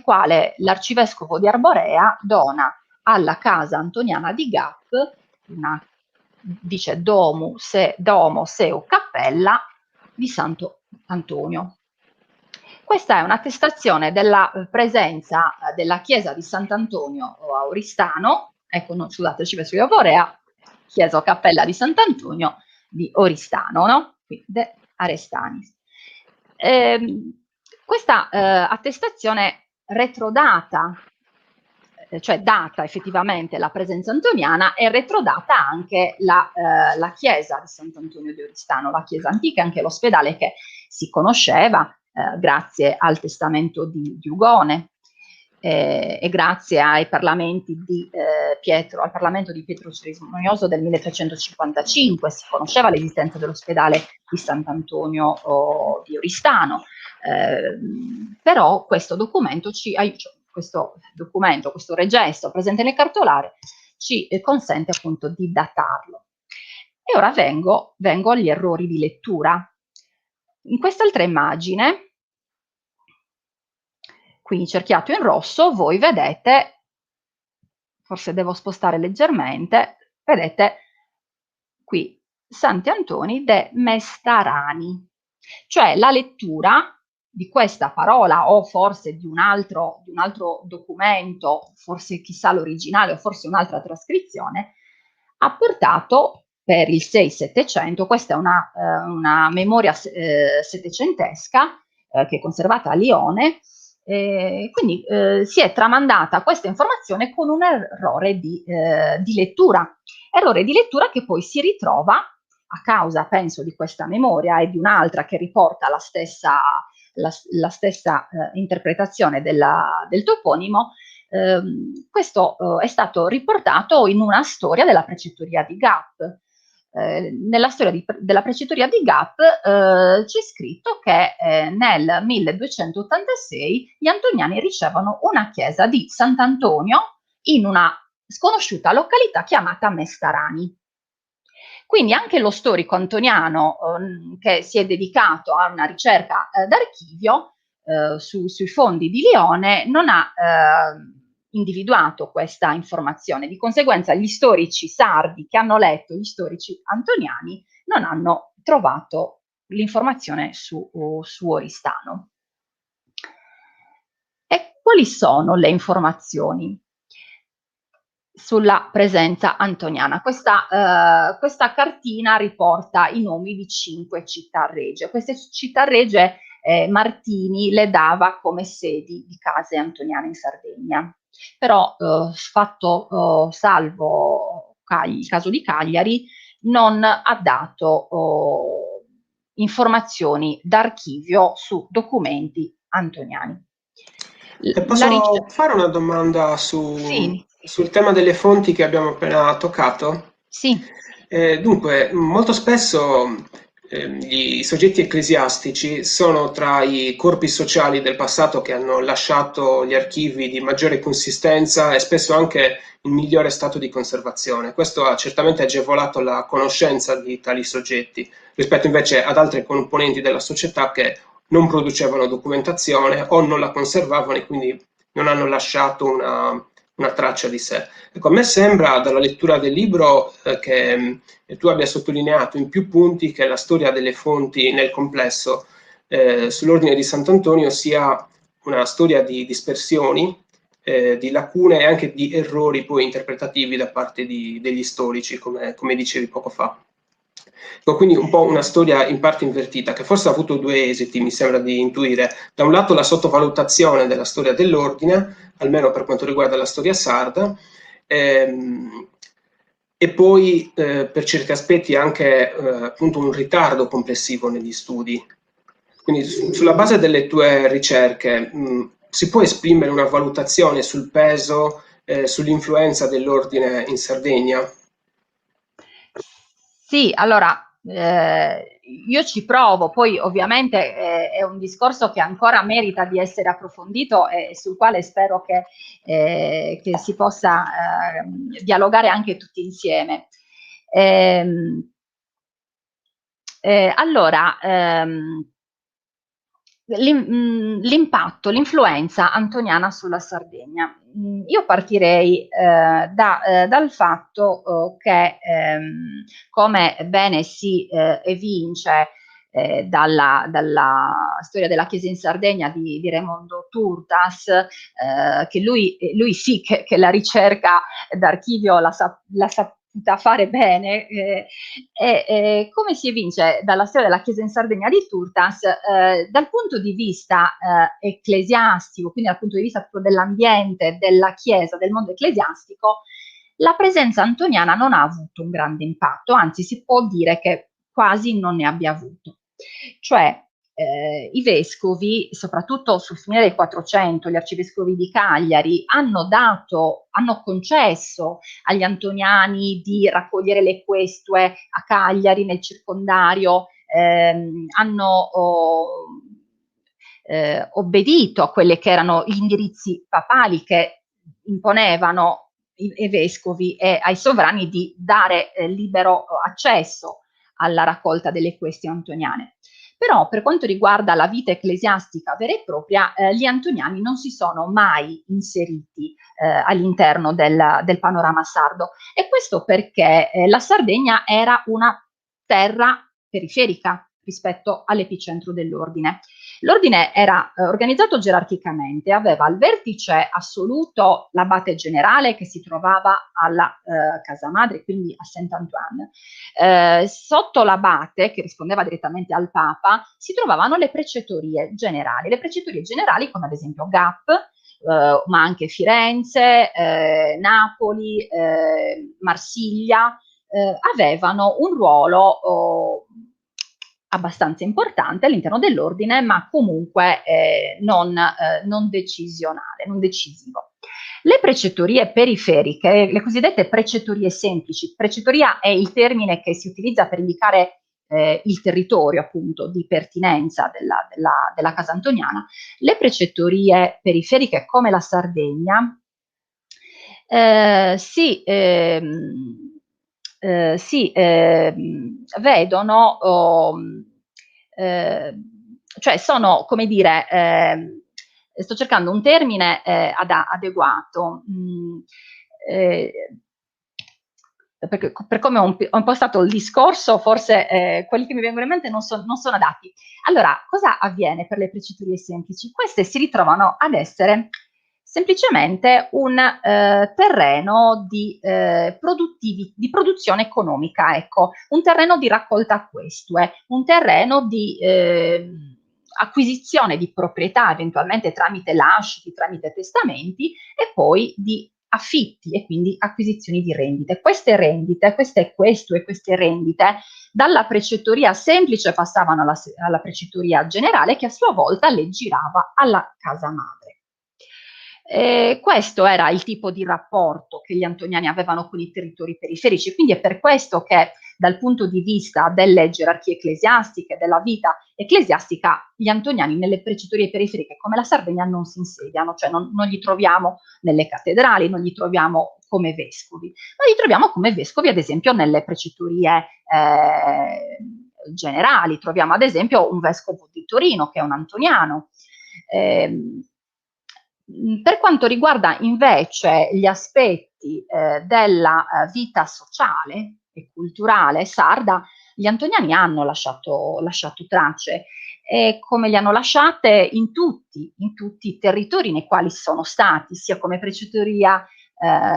quale l'arcivescovo di Arborea dona alla casa antoniana di Gap dice domo seu cappella di Santo Antonio. Questa è un'attestazione della presenza della chiesa di Sant'Antonio a Oristano, ecco, no, scusate, arcivescovo di Arborea, chiesa o cappella di Sant'Antonio di Oristano, no? Quindi de Arestanis. Questa attestazione retrodata, cioè data effettivamente la presenza antoniana, e retrodata anche la chiesa di Sant'Antonio di Oristano, la chiesa antica, anche l'ospedale che si conosceva grazie al testamento di Ugone e grazie ai parlamenti di al Parlamento di Pietro Cerimonioso del 1355 si conosceva l'esistenza dell'ospedale di Sant'Antonio di Oristano, però questo documento questo regesto presente nel cartolare ci consente appunto di datarlo. E ora vengo agli errori di lettura. In quest'altra immagine, qui cerchiato in rosso, voi vedete, forse devo spostare leggermente, vedete qui Santi Antoni de Mestarani, cioè la lettura di questa parola o forse di un altro documento, forse chissà l'originale o forse un'altra trascrizione, ha portato per il 6-700, questa è una memoria settecentesca che è conservata a Lione, quindi si è tramandata questa informazione con un errore di lettura che poi si ritrova a causa, penso, di questa memoria e di un'altra che riporta la stessa interpretazione del toponimo. Questo è stato riportato in una storia della precettoria di Gap. nella storia della precitoria di Gap c'è scritto che nel 1286 gli antoniani ricevono una chiesa di Sant'Antonio in una sconosciuta località chiamata Mestarani. Quindi anche lo storico antoniano che si è dedicato a una ricerca d'archivio sui fondi di Lione non ha individuato questa informazione. Di conseguenza gli storici sardi che hanno letto gli storici antoniani non hanno trovato l'informazione su Oristano. E quali sono le informazioni sulla presenza antoniana? Questa cartina riporta i nomi di 5 città regie. Queste città regie Martini le dava come sedi di case antoniane in Sardegna. Però fatto salvo il caso di Cagliari, non ha dato informazioni d'archivio su documenti antoniani. Posso fare una domanda Sì. sul tema delle fonti che abbiamo appena toccato? Sì. Dunque, molto spesso i soggetti ecclesiastici sono tra i corpi sociali del passato che hanno lasciato gli archivi di maggiore consistenza e spesso anche in migliore stato di conservazione. Questo ha certamente agevolato la conoscenza di tali soggetti rispetto invece ad altre componenti della società che non producevano documentazione o non la conservavano e quindi non hanno lasciato una traccia di sé. Ecco, a me sembra dalla lettura del libro che tu abbia sottolineato in più punti che la storia delle fonti nel complesso sull'ordine di Sant'Antonio sia una storia di dispersioni, di lacune e anche di errori poi interpretativi da parte degli storici, come dicevi poco fa. Quindi un po' una storia in parte invertita, che forse ha avuto 2 esiti, mi sembra di intuire. Da un lato la sottovalutazione della storia dell'ordine, almeno per quanto riguarda la storia sarda, e poi per certi aspetti anche appunto un ritardo complessivo negli studi. Quindi sulla base delle tue ricerche si può esprimere una valutazione sul peso, sull'influenza dell'ordine in Sardegna? Sì, allora io ci provo, poi ovviamente è un discorso che ancora merita di essere approfondito e sul quale spero che si possa dialogare anche tutti insieme. Allora, l'impatto, l'influenza antoniana sulla Sardegna. Io partirei dal fatto che, come bene si evince dalla storia della Chiesa in Sardegna di Raimondo Turtas, che lui sì che la ricerca d'archivio l'ha saputa fare bene, come si evince dalla storia della Chiesa in Sardegna di Turtas, dal punto di vista ecclesiastico, quindi dal punto di vista dell'ambiente, della Chiesa, del mondo ecclesiastico, la presenza antoniana non ha avuto un grande impatto, anzi si può dire che quasi non ne abbia avuto. Cioè i vescovi, soprattutto sul finire del 400, gli arcivescovi di Cagliari, hanno concesso agli antoniani di raccogliere le questue a Cagliari nel circondario, hanno obbedito a quelli che erano gli indirizzi papali che imponevano ai vescovi e ai sovrani di dare libero accesso alla raccolta delle queste antoniane. Però per quanto riguarda la vita ecclesiastica vera e propria, gli antoniani non si sono mai inseriti all'interno del panorama sardo, e questo perché la Sardegna era una terra periferica rispetto all'epicentro dell'ordine. L'ordine era organizzato gerarchicamente, aveva al vertice assoluto l'abate generale che si trovava alla casa madre, quindi a Saint-Antoine. Sotto l'abate, che rispondeva direttamente al Papa, si trovavano le precettorie generali. Le precettorie generali, come ad esempio Gap, ma anche Firenze, Napoli, Marsiglia, avevano un ruolo abbastanza importante all'interno dell'ordine, ma comunque non decisionale, non decisivo. Le precettorie periferiche, le cosiddette precettorie semplici, precettoria è il termine che si utilizza per indicare il territorio appunto di pertinenza della casa antoniana. Le precettorie periferiche come la Sardegna vedono, cioè sono, come dire, sto cercando un termine adeguato, perché per come ho impostato il discorso, forse quelli che mi vengono in mente non sono adatti. Allora, cosa avviene per le precettorie semplici? Queste si ritrovano ad essere semplicemente un terreno di produzione economica, ecco, un terreno di raccolta questue, un terreno di acquisizione di proprietà, eventualmente tramite lasciti, tramite testamenti, e poi di affitti e quindi acquisizioni di rendite. Queste rendite, queste rendite, dalla precettoria semplice passavano alla precettoria generale, che a sua volta le girava alla casa madre. Questo era il tipo di rapporto che gli antoniani avevano con i territori periferici, quindi è per questo che dal punto di vista delle gerarchie ecclesiastiche, della vita ecclesiastica, gli antoniani nelle precettorie periferiche come la Sardegna non si insediano, cioè non li troviamo nelle cattedrali, non li troviamo come vescovi, ma li troviamo come vescovi ad esempio nelle precettorie generali. Troviamo ad esempio un vescovo di Torino che è un antoniano. Per quanto riguarda invece gli aspetti della vita sociale e culturale sarda, gli antoniani hanno lasciato tracce, e come le hanno lasciate in tutti i territori nei quali sono stati, sia come precettoria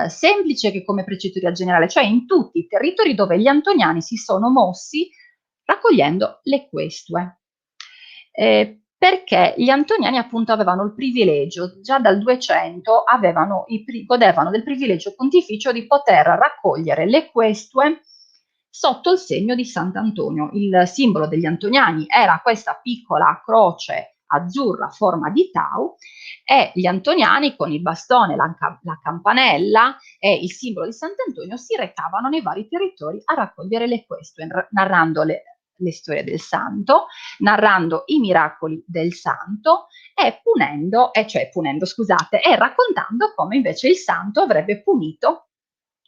semplice che come precettoria generale, cioè in tutti i territori dove gli antoniani si sono mossi raccogliendo le questue. Perché gli antoniani appunto avevano il privilegio, già dal 200 godevano del privilegio pontificio di poter raccogliere le questue sotto il segno di Sant'Antonio. Il simbolo degli antoniani era questa piccola croce azzurra a forma di tau, e gli antoniani con il bastone, la campanella e il simbolo di Sant'Antonio si recavano nei vari territori a raccogliere le questue, narrando le storie del santo, narrando i miracoli del santo e raccontando come invece il santo avrebbe punito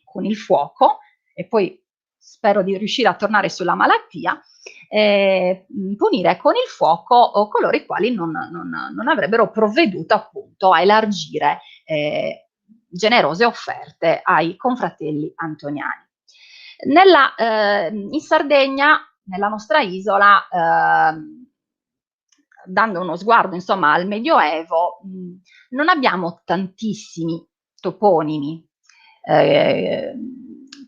con il fuoco, e poi spero di riuscire a tornare sulla malattia, punire con il fuoco coloro i quali non avrebbero provveduto appunto a elargire generose offerte ai confratelli antoniani. In Sardegna, nella nostra isola, dando uno sguardo insomma al Medioevo, non abbiamo tantissimi toponimi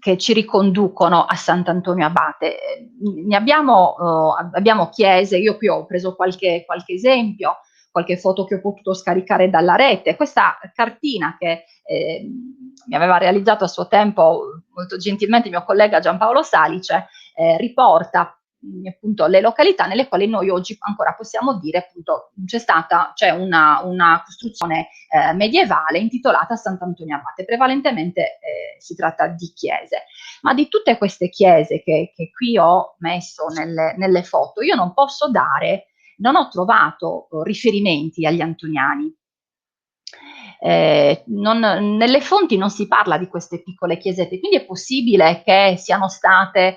che ci riconducono a Sant'Antonio Abate. Ne abbiamo chiese, io qui ho preso qualche esempio, qualche foto che ho potuto scaricare dalla rete. Questa cartina che mi aveva realizzato a suo tempo molto gentilmente il mio collega Giampaolo Salice, riporta appunto le località nelle quali noi oggi ancora possiamo dire appunto c'è una costruzione medievale intitolata Sant'Antonio Abate. Prevalentemente si tratta di chiese, ma di tutte queste chiese che qui ho messo nelle foto io non ho trovato riferimenti agli antoniani. Nelle fonti non si parla di queste piccole chiesette, quindi è possibile che siano state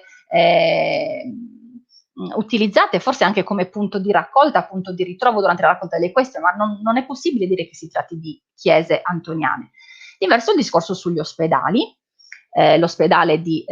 utilizzate forse anche come punto di raccolta, punto di ritrovo durante la raccolta delle queste, ma non è possibile dire che si tratti di chiese antoniane. Diverso il discorso sugli ospedali. L'ospedale di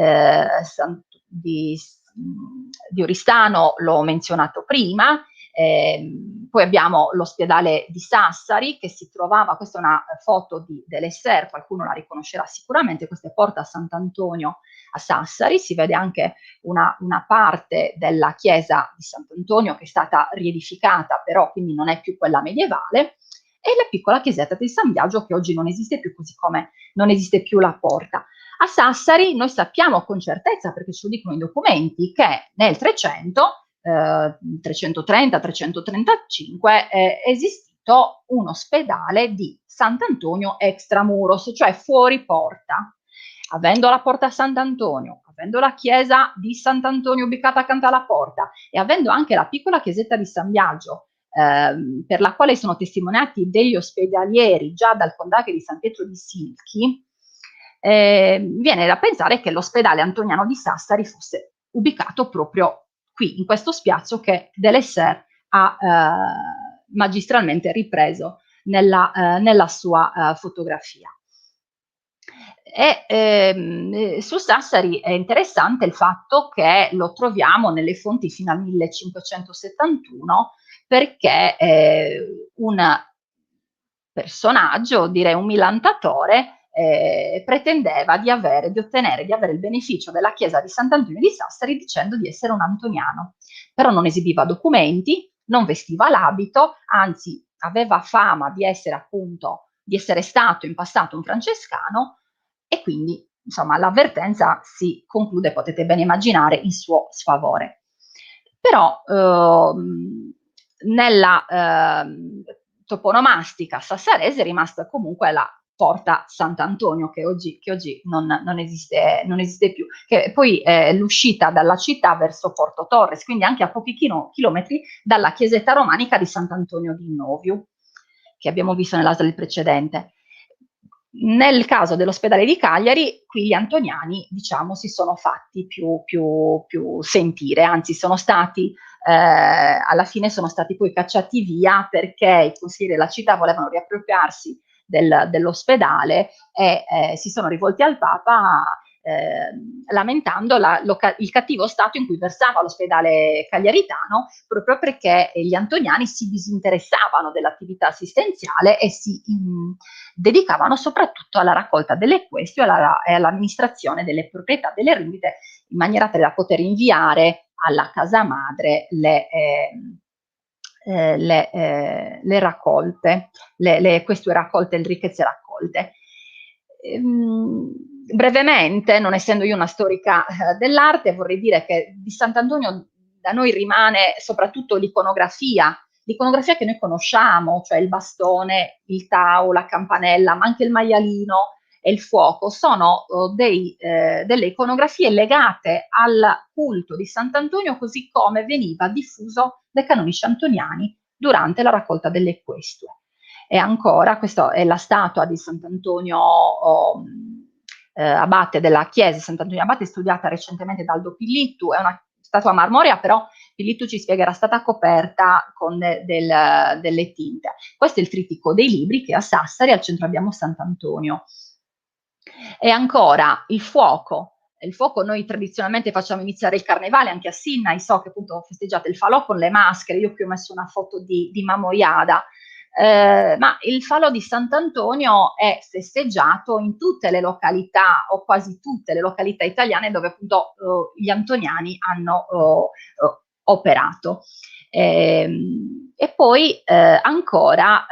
Oristano l'ho menzionato prima. Poi abbiamo l'ospedale di Sassari che si trovava, questa è una foto di Delesser, qualcuno la riconoscerà sicuramente, questa è Porta Sant'Antonio a Sassari, si vede anche una parte della chiesa di Sant'Antonio che è stata riedificata, però quindi non è più quella medievale, e la piccola chiesetta di San Biagio che oggi non esiste più, così come non esiste più la porta. A Sassari noi sappiamo con certezza, perché ce lo dicono i documenti, che nel 330-335 è esistito appunto un ospedale di Sant'Antonio extramuros, cioè fuori porta. Avendo la porta Sant'Antonio, avendo la chiesa di Sant'Antonio ubicata accanto alla porta e avendo anche la piccola chiesetta di San Biagio, per la quale sono testimoniati degli ospedalieri già dal condache di San Pietro di Silchi, viene da pensare che l'ospedale antoniano di Sassari fosse ubicato proprio qui, in questo spiazzo che Delessert ha magistralmente ripreso nella sua fotografia. Su Sassari è interessante il fatto che lo troviamo nelle fonti fino al 1571, perché un personaggio, direi un milantatore, pretendeva di avere il beneficio della chiesa di Sant'Antonio di Sassari dicendo di essere un antoniano, però non esibiva documenti, non vestiva l'abito, anzi aveva fama di essere stato in passato un francescano, e quindi insomma l'avvertenza si conclude, potete ben immaginare, in suo sfavore. Però nella toponomastica sassarese è rimasta comunque la porta Sant'Antonio, che oggi non esiste più, che poi è l'uscita dalla città verso Porto Torres, quindi anche a pochi chilometri dalla chiesetta romanica di Sant'Antonio di Noviu, che abbiamo visto nella slide precedente. Nel caso dell'ospedale di Cagliari, qui gli antoniani, diciamo, si sono fatti più sentire, anzi sono stati, alla fine sono stati poi cacciati via perché i consiglieri della città volevano riappropriarsi dell'ospedale e si sono rivolti al Papa lamentando il cattivo stato in cui versava l'ospedale cagliaritano, proprio perché gli antoniani si disinteressavano dell'attività assistenziale e si dedicavano soprattutto alla raccolta delle questio e all'amministrazione delle proprietà delle rendite, in maniera tale da poter inviare alla casa madre le raccolte, queste raccolte, le ricchezze raccolte. Brevemente, non essendo io una storica dell'arte, vorrei dire che di Sant'Antonio da noi rimane soprattutto l'iconografia che noi conosciamo, cioè il bastone, il tau, la campanella, ma anche il maialino e il fuoco, sono delle iconografie legate al culto di Sant'Antonio così come veniva diffuso dai canonici antoniani durante la raccolta delle questue. E ancora, questa è la statua di Sant'Antonio abate della chiesa, Sant'Antonio abate, studiata recentemente da Aldo Pillittu, è una statua marmorea, però Pillittu ci spiega era stata coperta con delle tinte. Questo è il trittico dei libri, che a Sassari al centro abbiamo Sant'Antonio. E ancora il fuoco. Il fuoco noi tradizionalmente facciamo iniziare il carnevale, anche a Sinnai, so che appunto festeggiate il falò con le maschere, io qui ho messo una foto di Mamoiada, ma il falò di Sant'Antonio è festeggiato in tutte le località o quasi tutte le località italiane dove appunto gli antoniani hanno operato. E poi ancora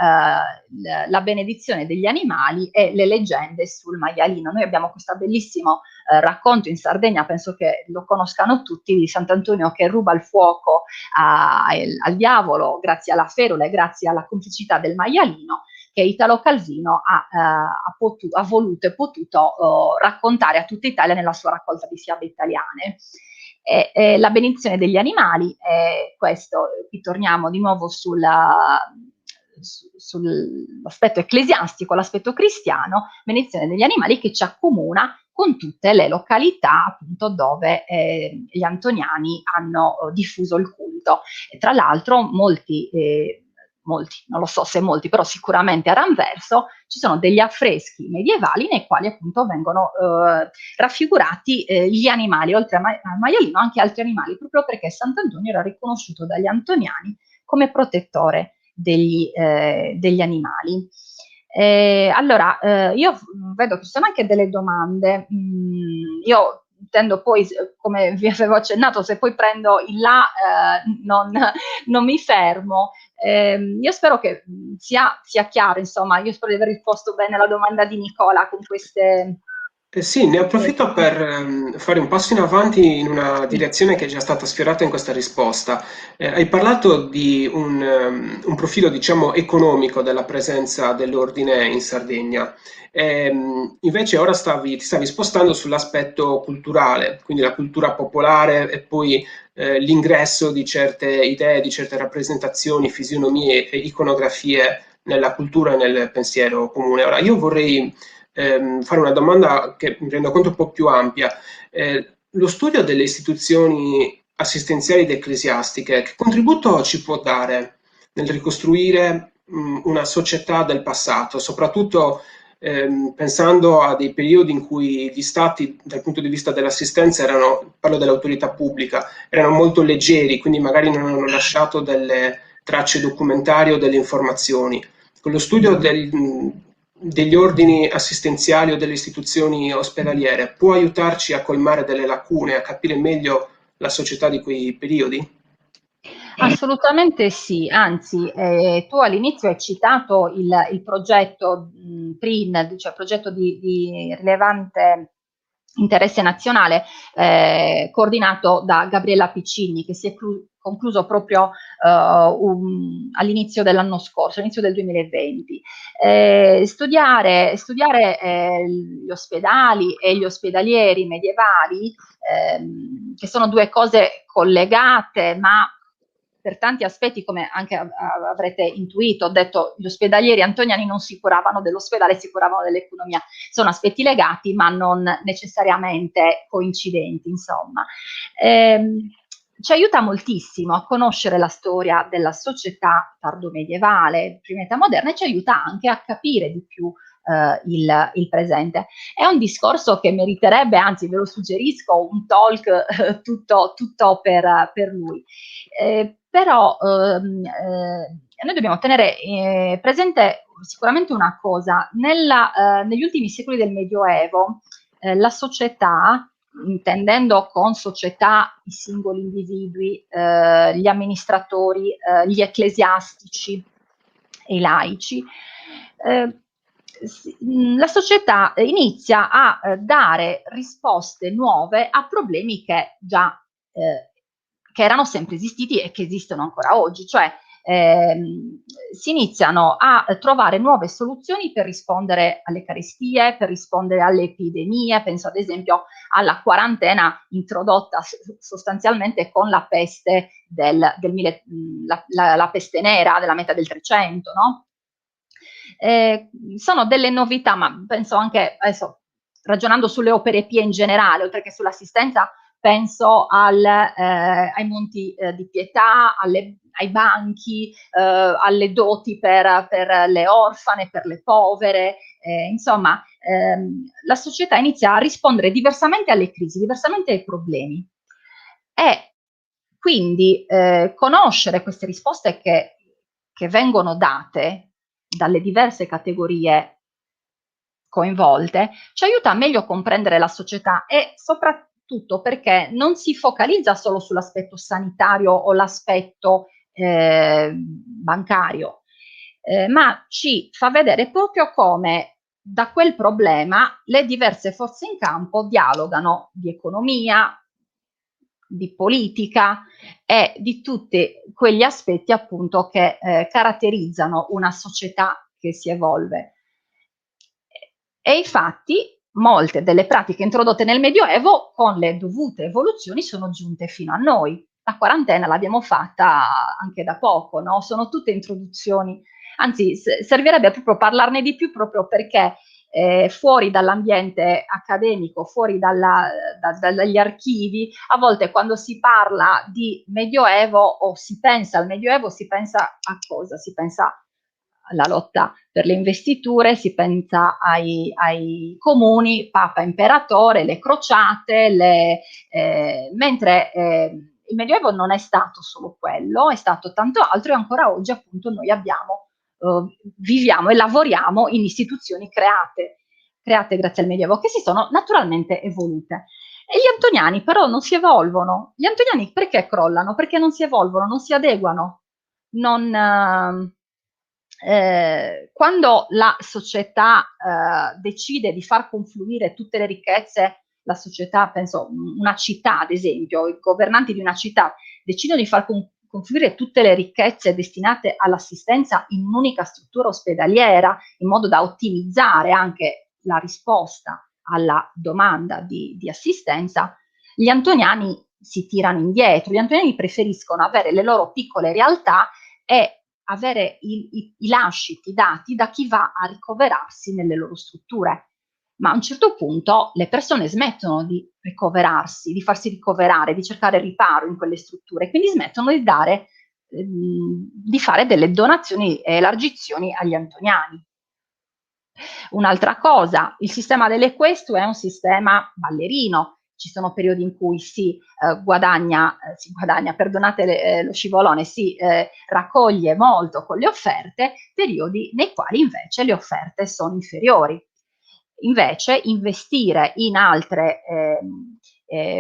la benedizione degli animali e le leggende sul maialino. Noi abbiamo questo bellissimo racconto in Sardegna, penso che lo conoscano tutti, di Sant'Antonio che ruba il fuoco al diavolo grazie alla ferula e grazie alla complicità del maialino, che Italo Calvino ha voluto e potuto raccontare a tutta Italia nella sua raccolta di fiabe italiane. La benedizione degli animali, questo ritorniamo di nuovo sull'aspetto ecclesiastico, l'aspetto cristiano, benedizione degli animali che ci accomuna con tutte le località appunto dove gli antoniani hanno diffuso il culto. E tra l'altro molti, non lo so se molti, però sicuramente a Ranverso ci sono degli affreschi medievali nei quali appunto vengono raffigurati gli animali, oltre al maialino anche altri animali, proprio perché Sant'Antonio era riconosciuto dagli antoniani come protettore degli animali. Allora, io vedo che ci sono anche delle domande. Io tendo poi, come vi avevo accennato, se poi prendo il là non mi fermo. Io spero che sia chiaro, insomma, io spero di aver risposto bene alla domanda di Nicola con queste Sì, ne approfitto per fare un passo in avanti in una Sì. direzione che è già stata sfiorata in questa risposta. Hai parlato di un profilo, diciamo, economico della presenza dell'ordine in Sardegna. Invece ora ti stavi spostando sull'aspetto culturale, quindi la cultura popolare e poi l'ingresso di certe idee, di certe rappresentazioni, fisionomie e iconografie nella cultura e nel pensiero comune. Ora, io vorrei fare una domanda che mi rendo conto un po' più ampia. Lo studio delle istituzioni assistenziali ed ecclesiastiche, che contributo ci può dare nel ricostruire una società del passato, soprattutto pensando a dei periodi in cui gli stati, dal punto di vista dell'assistenza, parlo dell'autorità pubblica, erano molto leggeri, quindi magari non hanno lasciato delle tracce documentarie o delle informazioni. Con lo studio degli ordini assistenziali o delle istituzioni ospedaliere può aiutarci a colmare delle lacune, a capire meglio la società di quei periodi? Assolutamente sì, anzi, tu all'inizio hai citato il progetto PRIN, cioè progetto di rilevante interesse nazionale, coordinato da Gabriella Piccini, che si è concluso proprio all'inizio dell'anno scorso, all'inizio del 2020. Studiare gli ospedali e gli ospedalieri medievali, che sono due cose collegate, ma per tanti aspetti, come anche avrete intuito, ho detto gli ospedalieri antoniani non si curavano dell'ospedale, si curavano dell'economia. Sono aspetti legati, ma non necessariamente coincidenti, insomma. Ci aiuta moltissimo a conoscere la storia della società tardomedievale, prima età moderna, e ci aiuta anche a capire di più il presente. È un discorso che meriterebbe, anzi ve lo suggerisco, un talk tutto per lui. Però noi dobbiamo tenere presente sicuramente una cosa: negli ultimi secoli del Medioevo la società, intendendo con società i singoli individui, gli amministratori, gli ecclesiastici e i laici, la società inizia a dare risposte nuove a problemi che erano sempre esistiti e che esistono ancora oggi, cioè si iniziano a trovare nuove soluzioni per rispondere alle carestie, per rispondere alle epidemie. Penso ad esempio alla quarantena introdotta sostanzialmente con la peste la peste nera della metà del 300, no? Sono delle novità, ma penso anche, adesso ragionando sulle opere pie in generale, oltre che sull'assistenza, penso ai monti di pietà, ai banchi, alle doti per le orfane, per le povere, insomma, la società inizia a rispondere diversamente alle crisi, diversamente ai problemi. E quindi conoscere queste risposte che vengono date dalle diverse categorie coinvolte ci aiuta a meglio comprendere la società, e soprattutto perché non si focalizza solo sull'aspetto sanitario o l'aspetto bancario, ma ci fa vedere proprio come da quel problema le diverse forze in campo dialogano di economia, di politica e di tutti quegli aspetti appunto che caratterizzano una società che si evolve. E infatti molte delle pratiche introdotte nel Medioevo, con le dovute evoluzioni, sono giunte fino a noi. La quarantena l'abbiamo fatta anche da poco, no? Sono tutte introduzioni, anzi servirebbe proprio parlarne di più, proprio perché fuori dall'ambiente accademico, fuori dagli archivi, a volte quando si parla di Medioevo o si pensa al Medioevo, si pensa a cosa? Si pensa alla lotta per le investiture, si pensa ai comuni, Papa Imperatore, le crociate, mentre il Medioevo non è stato solo quello, è stato tanto altro, e ancora oggi appunto noi viviamo e lavoriamo in istituzioni create grazie al Medioevo, che si sono naturalmente evolute. E gli antoniani però non si evolvono. Gli antoniani perché crollano? Perché non si evolvono, non si adeguano, non quando la società decide di far confluire tutte le ricchezze, la società, penso una città ad esempio, i governanti di una città decidono di far confluire tutte le ricchezze destinate all'assistenza in un'unica struttura ospedaliera, in modo da ottimizzare anche la risposta alla domanda di assistenza, gli antoniani si tirano indietro. Gli antoniani preferiscono avere le loro piccole realtà e avere i lasciti dati da chi va a ricoverarsi nelle loro strutture. Ma a un certo punto le persone smettono di ricoverarsi, di farsi ricoverare, di cercare riparo in quelle strutture, quindi smettono di fare delle donazioni e elargizioni agli antoniani. Un'altra cosa, il sistema dell'equesto è un sistema ballerino. Ci sono periodi in cui si guadagna, perdonate lo scivolone, si raccoglie molto con le offerte, periodi nei quali invece le offerte sono inferiori. Invece investire in altre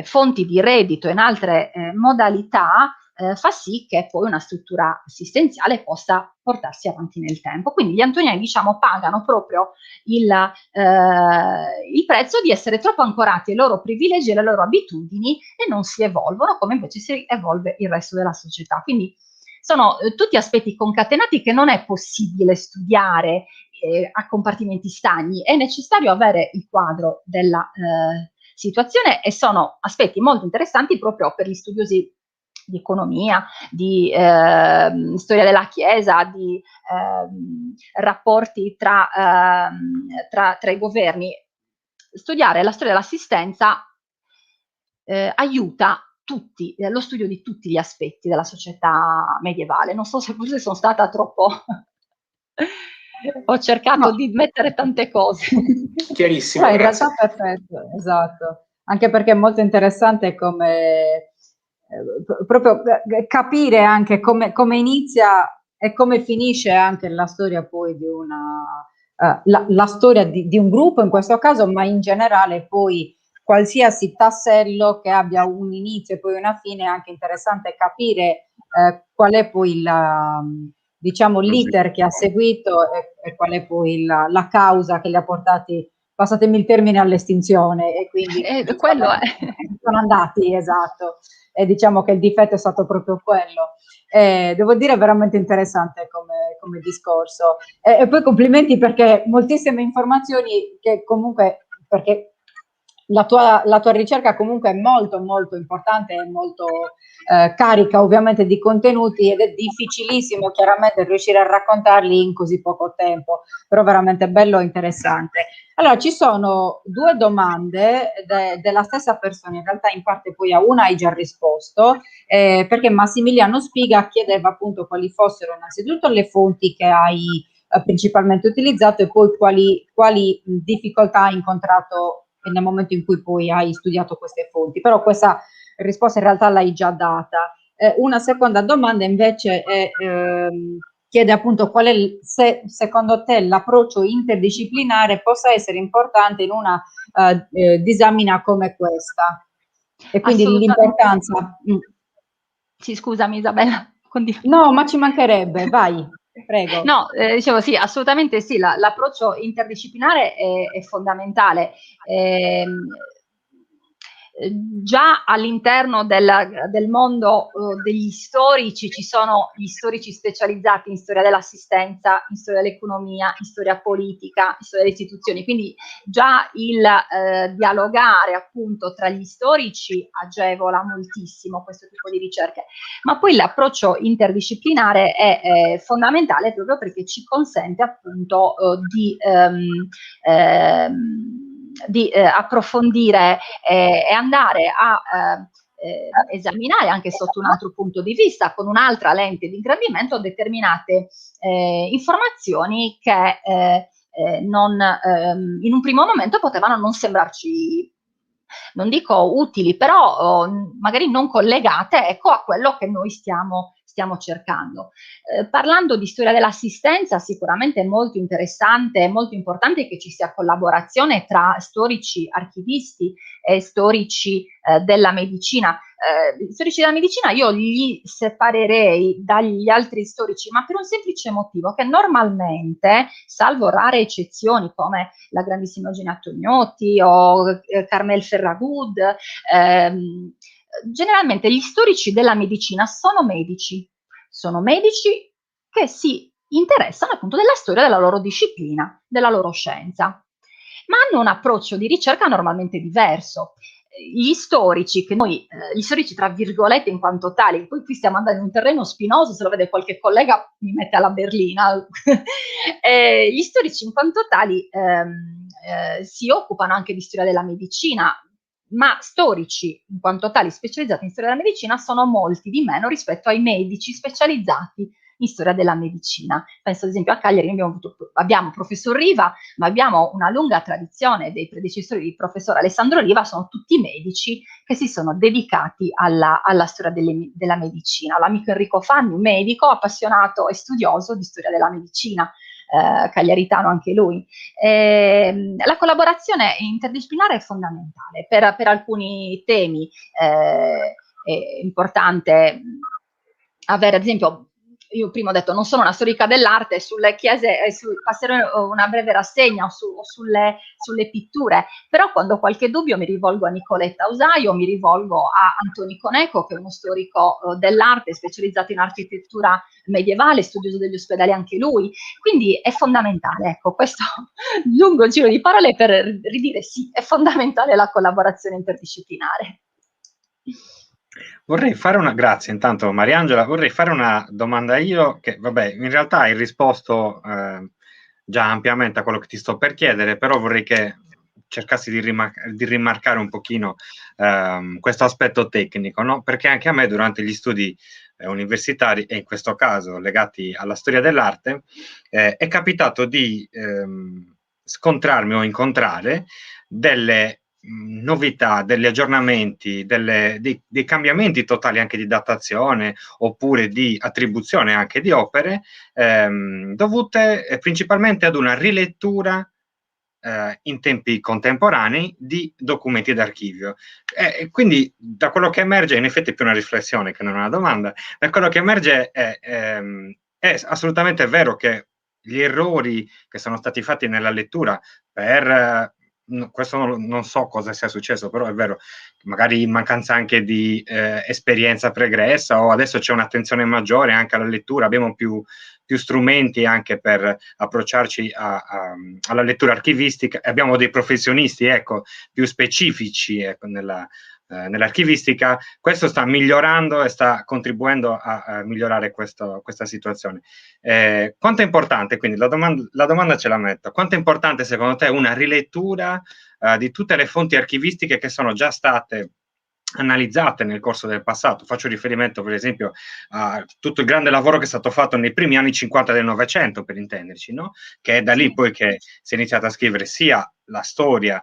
fonti di reddito, in altre modalità, fa sì che poi una struttura assistenziale possa portarsi avanti nel tempo. Quindi gli antoniani, diciamo, pagano proprio il prezzo di essere troppo ancorati ai loro privilegi e alle loro abitudini e non si evolvono come invece si evolve il resto della società. Quindi sono tutti aspetti concatenati che non è possibile studiare a compartimenti stagni. È necessario avere il quadro della situazione, e sono aspetti molto interessanti proprio per gli studiosi di economia, di storia della Chiesa, di rapporti tra i governi. Studiare la storia dell'assistenza aiuta tutti, lo studio di tutti gli aspetti della società medievale. Non so se forse sono stata troppo... Ho cercato di mettere tante cose. Chiarissimo. No, in realtà perfetto, esatto. Anche perché è molto interessante come proprio capire anche come inizia e come finisce anche la storia poi di la storia di un gruppo in questo caso, ma in generale poi qualsiasi tassello che abbia un inizio e poi una fine. È anche interessante capire qual è poi diciamo l'iter che ha seguito e qual è poi la causa che li ha portati, passatemi il termine, all'estinzione, e quindi quello è. sono andati, esatto, e diciamo che il difetto è stato proprio quello. Devo dire veramente interessante come discorso, e poi complimenti perché moltissime informazioni che comunque, perché la tua ricerca comunque è molto molto importante e molto carica ovviamente di contenuti, ed è difficilissimo chiaramente riuscire a raccontarli in così poco tempo, però veramente bello e interessante. Allora, ci sono due domande della stessa persona, in realtà in parte poi a una hai già risposto, perché Massimiliano Spiga chiedeva appunto quali fossero innanzitutto le fonti che hai principalmente utilizzato, e poi quali difficoltà hai incontrato nel momento in cui poi hai studiato queste fonti. Però questa risposta in realtà l'hai già data. Una seconda domanda invece chiede appunto qual è, se secondo te l'approccio interdisciplinare possa essere importante in una disamina come questa, e quindi l'importanza. Sì, scusami Isabella. No, ma ci mancherebbe, vai, prego. No, dicevo sì, assolutamente sì, l'approccio interdisciplinare è fondamentale. Già all'interno del mondo degli storici ci sono gli storici specializzati in storia dell'assistenza, in storia dell'economia, in storia politica, in storia delle istituzioni, quindi già il dialogare appunto tra gli storici agevola moltissimo questo tipo di ricerche, ma poi l'approccio interdisciplinare è fondamentale proprio perché ci consente appunto di approfondire e andare a esaminare anche sotto un altro punto di vista, con un'altra lente di ingrandimento, determinate informazioni che in un primo momento potevano non sembrarci, non dico utili, però magari non collegate, ecco, a quello che noi stiamo cercando. Parlando di storia dell'assistenza, sicuramente è molto interessante e molto importante che ci sia collaborazione tra storici archivisti e storici della medicina. Gli storici della medicina io li separerei dagli altri storici, ma per un semplice motivo, che normalmente, salvo rare eccezioni come la grandissima Eugenia Tognotti o Carmel Ferragut, generalmente gli storici della medicina sono medici che si interessano appunto della storia della loro disciplina, della loro scienza, ma hanno un approccio di ricerca normalmente diverso. Gli storici, gli storici tra virgolette in quanto tali, poi qui stiamo andando in un terreno spinoso, se lo vede qualche collega mi mette alla berlina, gli storici in quanto tali si occupano anche di storia della medicina, ma storici in quanto tali specializzati in storia della medicina sono molti di meno rispetto ai medici specializzati in storia della medicina. Penso ad esempio a Cagliari abbiamo professor Riva, ma abbiamo una lunga tradizione dei predecessori di professor Alessandro Riva, sono tutti medici che si sono dedicati alla storia della medicina. L'amico Enrico Fanni, un medico appassionato e studioso di storia della medicina, cagliaritano anche lui. La collaborazione interdisciplinare è fondamentale per alcuni temi. È importante avere, ad esempio, io prima ho detto non sono una storica dell'arte, sulle chiese passerò una breve rassegna o sulle pitture, però quando ho qualche dubbio mi rivolgo a Nicoletta Usaio, mi rivolgo a Antoni Coneco, che è uno storico dell'arte specializzato in architettura medievale, studioso degli ospedali anche lui, quindi è fondamentale, ecco, questo lungo giro di parole per ridire sì, è fondamentale la collaborazione interdisciplinare. Vorrei fare grazie intanto Mariangela, vorrei fare una domanda io che, vabbè, in realtà hai risposto già ampiamente a quello che ti sto per chiedere, però vorrei che cercassi di rimarcare un pochino questo aspetto tecnico, no? Perché anche a me durante gli studi universitari, e in questo caso legati alla storia dell'arte, è capitato di scontrarmi o incontrare delle novità, degli aggiornamenti, dei cambiamenti totali anche di datazione oppure di attribuzione anche di opere dovute principalmente ad una rilettura in tempi contemporanei di documenti d'archivio. Quindi da quello che emerge, in effetti è più una riflessione che non una domanda, da quello che emerge è assolutamente vero che gli errori che sono stati fatti nella lettura per questo non so cosa sia successo, però è vero, magari in mancanza anche di esperienza pregressa, o adesso c'è un'attenzione maggiore anche alla lettura, abbiamo più strumenti anche per approcciarci alla lettura archivistica, abbiamo dei professionisti, ecco, più specifici, ecco, nell'archivistica. Questo sta migliorando e sta contribuendo a migliorare questa situazione. Quanto è importante, quindi la domanda ce la metto, quanto è importante secondo te una rilettura di tutte le fonti archivistiche che sono già state analizzate nel corso del passato? Faccio riferimento per esempio a tutto il grande lavoro che è stato fatto nei primi anni 50 del Novecento, per intenderci, no? Che è da lì poi che si è iniziato a scrivere sia la storia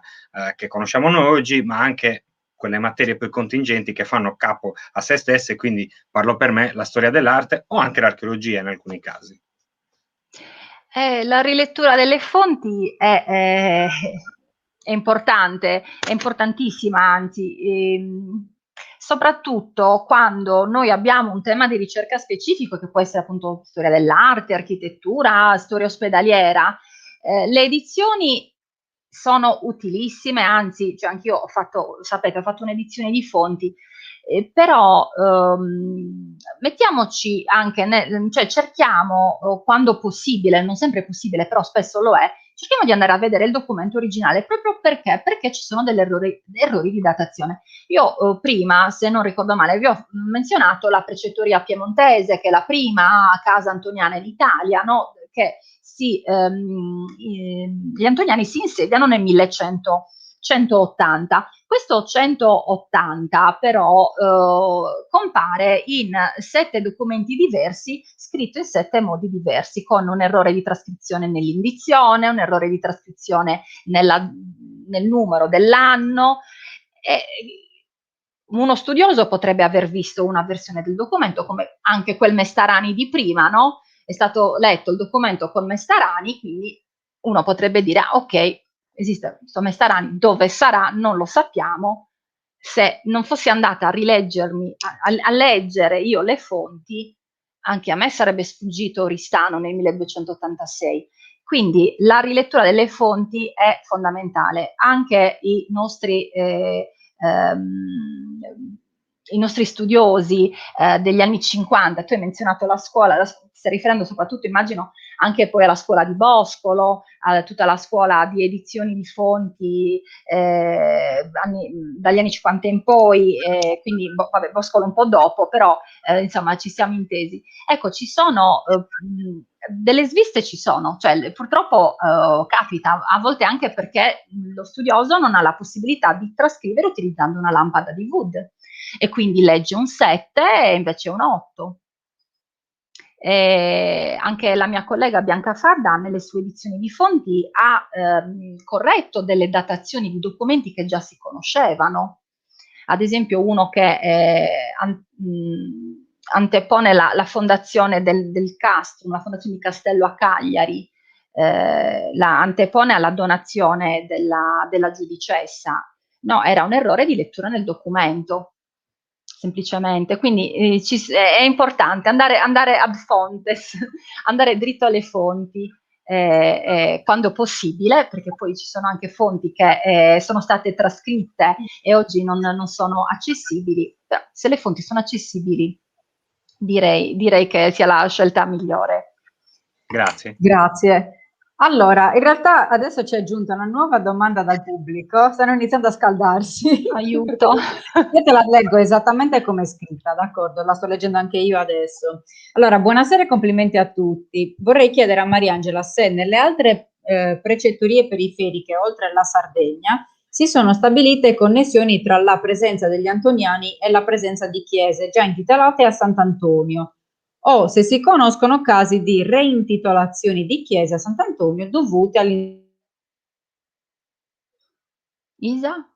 che conosciamo noi oggi, ma anche quelle materie poi contingenti che fanno capo a se stesse, quindi parlo per me la storia dell'arte o anche l'archeologia in alcuni casi. La rilettura delle fonti è importante, è importantissima, anzi, soprattutto quando noi abbiamo un tema di ricerca specifico, che può essere appunto storia dell'arte, architettura, storia ospedaliera. Le edizioni sono utilissime, anzi, cioè anch'io ho fatto un'edizione di fonti, però mettiamoci anche, cioè cerchiamo quando possibile, non sempre è possibile, però spesso lo è, cerchiamo di andare a vedere il documento originale, proprio perché ci sono degli errori di datazione. Io prima, se non ricordo male, vi ho menzionato la precettoria piemontese, che è la prima casa antoniana in Italia, no? Che gli antoniani si insediano nel 1180. Questo 180 però compare in 7 documenti diversi, scritto in 7 modi diversi, con un errore di trascrizione nell'indizione, un errore di trascrizione nel numero dell'anno. Uno studioso potrebbe aver visto una versione del documento, come anche quel Mestarani di prima, no? È stato letto il documento con Mestarani, quindi uno potrebbe dire, ok, esiste questo Mestarani, dove sarà non lo sappiamo, se non fossi andata a rileggermi, a leggere io le fonti, anche a me sarebbe sfuggito Oristano nel 1286. Quindi la rilettura delle fonti è fondamentale. Anche i nostri studiosi degli anni 50, tu hai menzionato la scuola, stai riferendo soprattutto, immagino, anche poi alla scuola di Boscolo, a tutta la scuola di edizioni di fonti dagli anni 50 in poi, quindi vabbè, Boscolo un po' dopo, però insomma ci siamo intesi. Ecco, ci sono delle sviste, ci sono, cioè purtroppo capita, a volte anche perché lo studioso non ha la possibilità di trascrivere utilizzando una lampada di Wood e quindi legge un 7 e invece un 8. Anche la mia collega Bianca Farda nelle sue edizioni di fonti ha corretto delle datazioni di documenti che già si conoscevano. Ad esempio uno che antepone la fondazione del Castrum, la fondazione di Castello a Cagliari, la antepone alla donazione della giudicessa. No, era un errore di lettura nel documento, semplicemente. Quindi è importante andare ad fontes, andare dritto alle fonti quando possibile, perché poi ci sono anche fonti che sono state trascritte e oggi non sono accessibili. Però se le fonti sono accessibili, direi che sia la scelta migliore. Grazie. Grazie. Allora, in realtà adesso ci è giunta una nuova domanda dal pubblico, stanno iniziando a scaldarsi. Aiuto. Io te la leggo esattamente come è scritta, d'accordo? La sto leggendo anche io adesso. Allora, buonasera e complimenti a tutti. Vorrei chiedere a Mariangela se nelle altre precettorie periferiche, oltre alla Sardegna, si sono stabilite connessioni tra la presenza degli antoniani e la presenza di chiese già intitolate a Sant'Antonio, o se si conoscono casi di reintitolazioni di chiese a Sant'Antonio dovute Isa?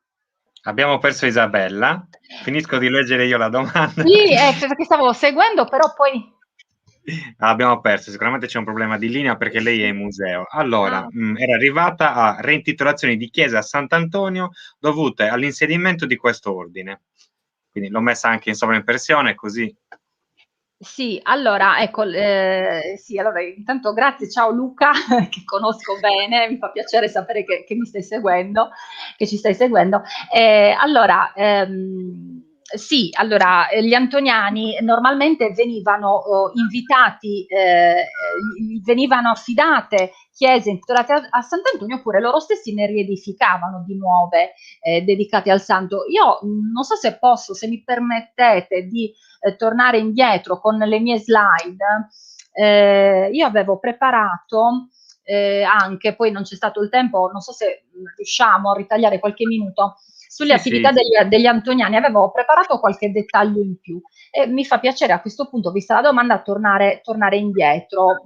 Abbiamo perso Isabella. Finisco di leggere io la domanda. Sì, perché stavo seguendo, però poi... Abbiamo perso, sicuramente c'è un problema di linea perché lei è in museo. Allora, era arrivata a reintitolazioni di chiese a Sant'Antonio dovute all'inserimento di questo ordine. Quindi l'ho messa anche in sovraimpressione, così. Sì, allora, ecco, sì, allora intanto grazie, ciao Luca, che conosco bene, mi fa piacere sapere che mi stai seguendo, che ci stai seguendo. Allora, sì, allora, gli antoniani normalmente venivano invitati, venivano affidate chiese intitolate a Sant'Antonio, oppure loro stessi ne riedificavano di nuove dedicate al santo. Io non so se posso, se mi permettete di tornare indietro con le mie slide. Io avevo preparato anche, poi non c'è stato il tempo, non so se riusciamo a ritagliare qualche minuto, sulle attività degli antoniani, avevo preparato qualche dettaglio in più e mi fa piacere a questo punto, vista la domanda, tornare indietro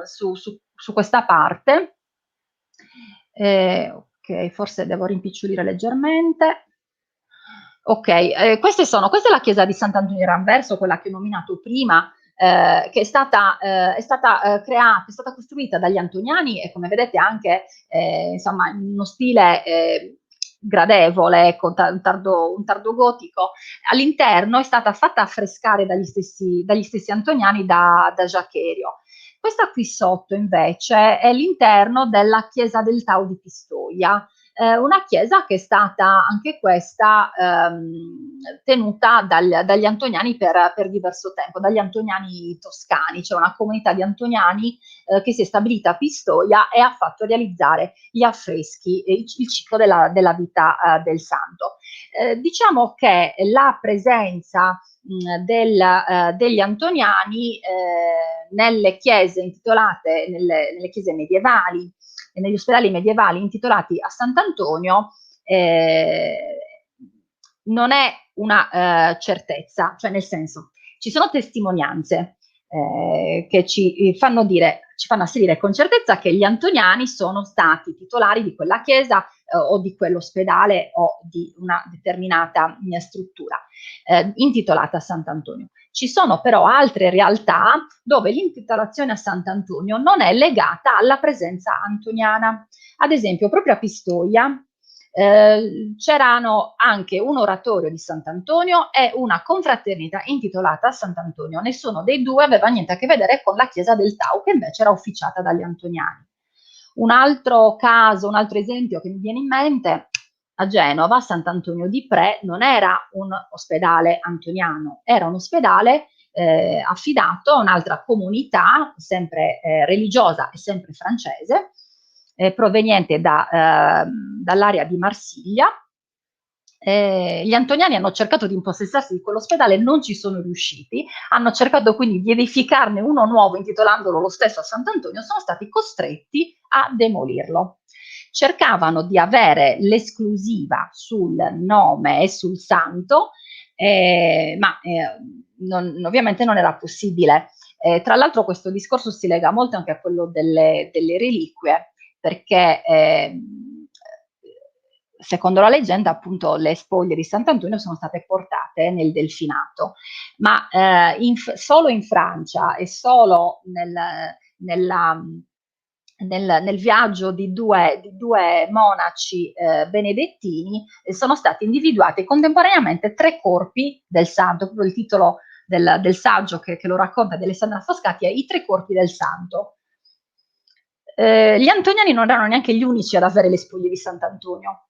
su questa parte. Ok, forse devo rimpicciolire leggermente. Ok, questa è la chiesa di Sant'Antonio di Ranverso, quella che ho nominato prima, che è stata creata, è stata costruita dagli antoniani e come vedete anche insomma in uno stile gradevole, ecco, un tardo gotico. All'interno è stata fatta affrescare dagli stessi antoniani da Giacherio. Questa qui sotto invece è l'interno della chiesa del Tau di Pistoia, una chiesa che è stata anche questa tenuta dagli antoniani per diverso tempo, dagli antoniani toscani. C'è una comunità di antoniani che si è stabilita a Pistoia e ha fatto realizzare gli affreschi, il ciclo della vita del santo. Diciamo che la presenza degli antoniani nelle chiese intitolate, nelle chiese medievali e negli ospedali medievali intitolati a Sant'Antonio non è una certezza, cioè nel senso ci sono testimonianze che ci fanno asserire con certezza che gli antoniani sono stati titolari di quella chiesa o di quell'ospedale o di una determinata struttura intitolata a Sant'Antonio. Ci sono però altre realtà dove l'intitolazione a Sant'Antonio non è legata alla presenza antoniana. Ad esempio, proprio a Pistoia c'erano anche un oratorio di Sant'Antonio e una confraternita intitolata a Sant'Antonio. Nessuno dei due aveva niente a che vedere con la chiesa del Tau, che invece era officiata dagli antoniani. Un altro caso, un altro esempio che mi viene in mente, a Genova, Sant'Antonio di Pre non era un ospedale antoniano, era un ospedale affidato a un'altra comunità, sempre religiosa e sempre francese, proveniente dall'area di Marsiglia. Gli antoniani hanno cercato di impossessarsi di quell'ospedale, non ci sono riusciti, hanno cercato quindi di edificarne uno nuovo intitolandolo lo stesso a Sant'Antonio, sono stati costretti a demolirlo. Cercavano di avere l'esclusiva sul nome e sul santo, ma ovviamente non era possibile. Tra l'altro questo discorso si lega molto anche a quello delle reliquie, perché secondo la leggenda, appunto, le spoglie di Sant'Antonio sono state portate nel Delfinato, ma solo in Francia e solo nel viaggio di due monaci benedettini sono stati individuati contemporaneamente 3 corpi del santo. Proprio il titolo del saggio che lo racconta, di Alessandra Foscati, è I 3 corpi del santo. Gli antoniani non erano neanche gli unici ad avere le spoglie di Sant'Antonio.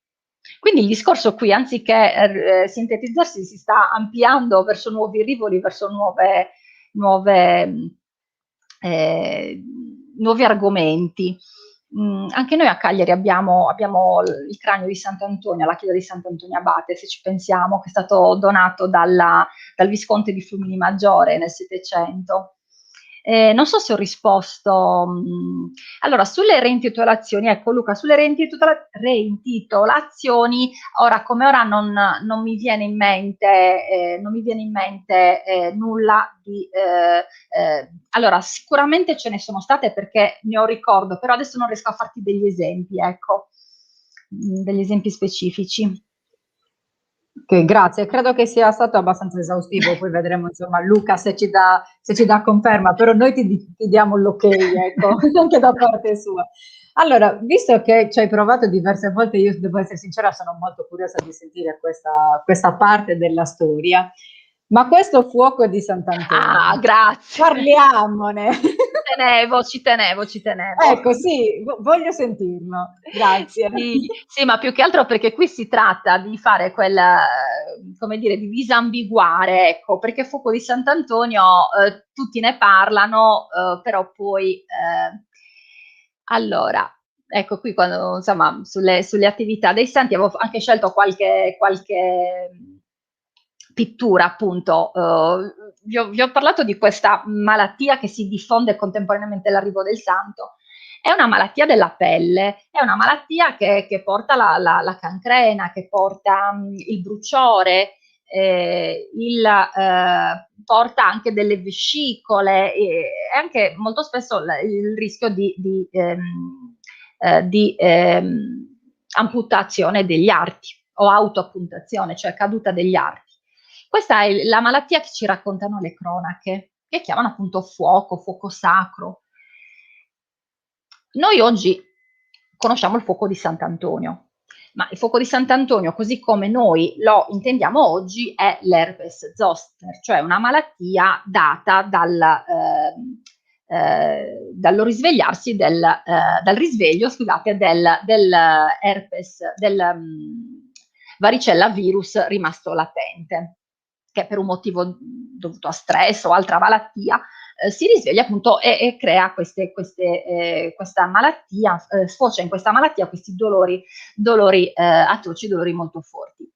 Quindi il discorso qui, anziché sintetizzarsi, si sta ampliando verso nuovi rivoli, verso nuovi argomenti. Anche noi a Cagliari abbiamo il cranio di Sant'Antonio, la chiesa di Sant'Antonio Abate, se ci pensiamo, che è stato donato dal Visconte di Flumini Maggiore nel Settecento. Non so se ho risposto. Allora, sulle reintitolazioni, ecco Luca, sulle reintitolazioni, ora come ora non mi viene in mente, nulla di... allora, sicuramente ce ne sono state perché ne ho ricordo, però adesso non riesco a farti degli esempi, ecco, degli esempi specifici. Ok, grazie, credo che sia stato abbastanza esaustivo, poi vedremo insomma Luca se ci dà conferma, però noi ti diamo l'ok, ecco, anche da parte sua. Allora, visto che ci hai provato diverse volte, io devo essere sincera, sono molto curiosa di sentire questa parte della storia, ma questo fuoco di Sant'Antonio, Ah, grazie. parliamone. Ci tenevo. Ecco, sì, voglio sentirlo, grazie. Sì, ma più che altro perché qui si tratta di fare quella, come dire, di disambiguare, ecco, perché fuoco di Sant'Antonio tutti ne parlano, però poi, allora, ecco qui quando, insomma, sulle attività dei santi avevo anche scelto qualche pittura, appunto. Vi ho parlato di questa malattia che si diffonde contemporaneamente all'arrivo del santo. È una malattia della pelle, è una malattia che porta la cancrena, che porta il bruciore, porta anche delle vescicole e anche molto spesso il rischio di amputazione degli arti o autoappuntazione, cioè caduta degli arti. Questa è la malattia che ci raccontano le cronache, che chiamano appunto fuoco sacro. Noi oggi conosciamo il fuoco di Sant'Antonio, ma il fuoco di Sant'Antonio, così come noi lo intendiamo oggi, è l'herpes zoster, cioè una malattia data dallo risvegliarsi dal risveglio, scusate, del herpes, del varicella virus rimasto latente, che per un motivo dovuto a stress o altra malattia si risveglia appunto e crea questa malattia, sfocia in questa malattia questi dolori atroci, dolori molto forti.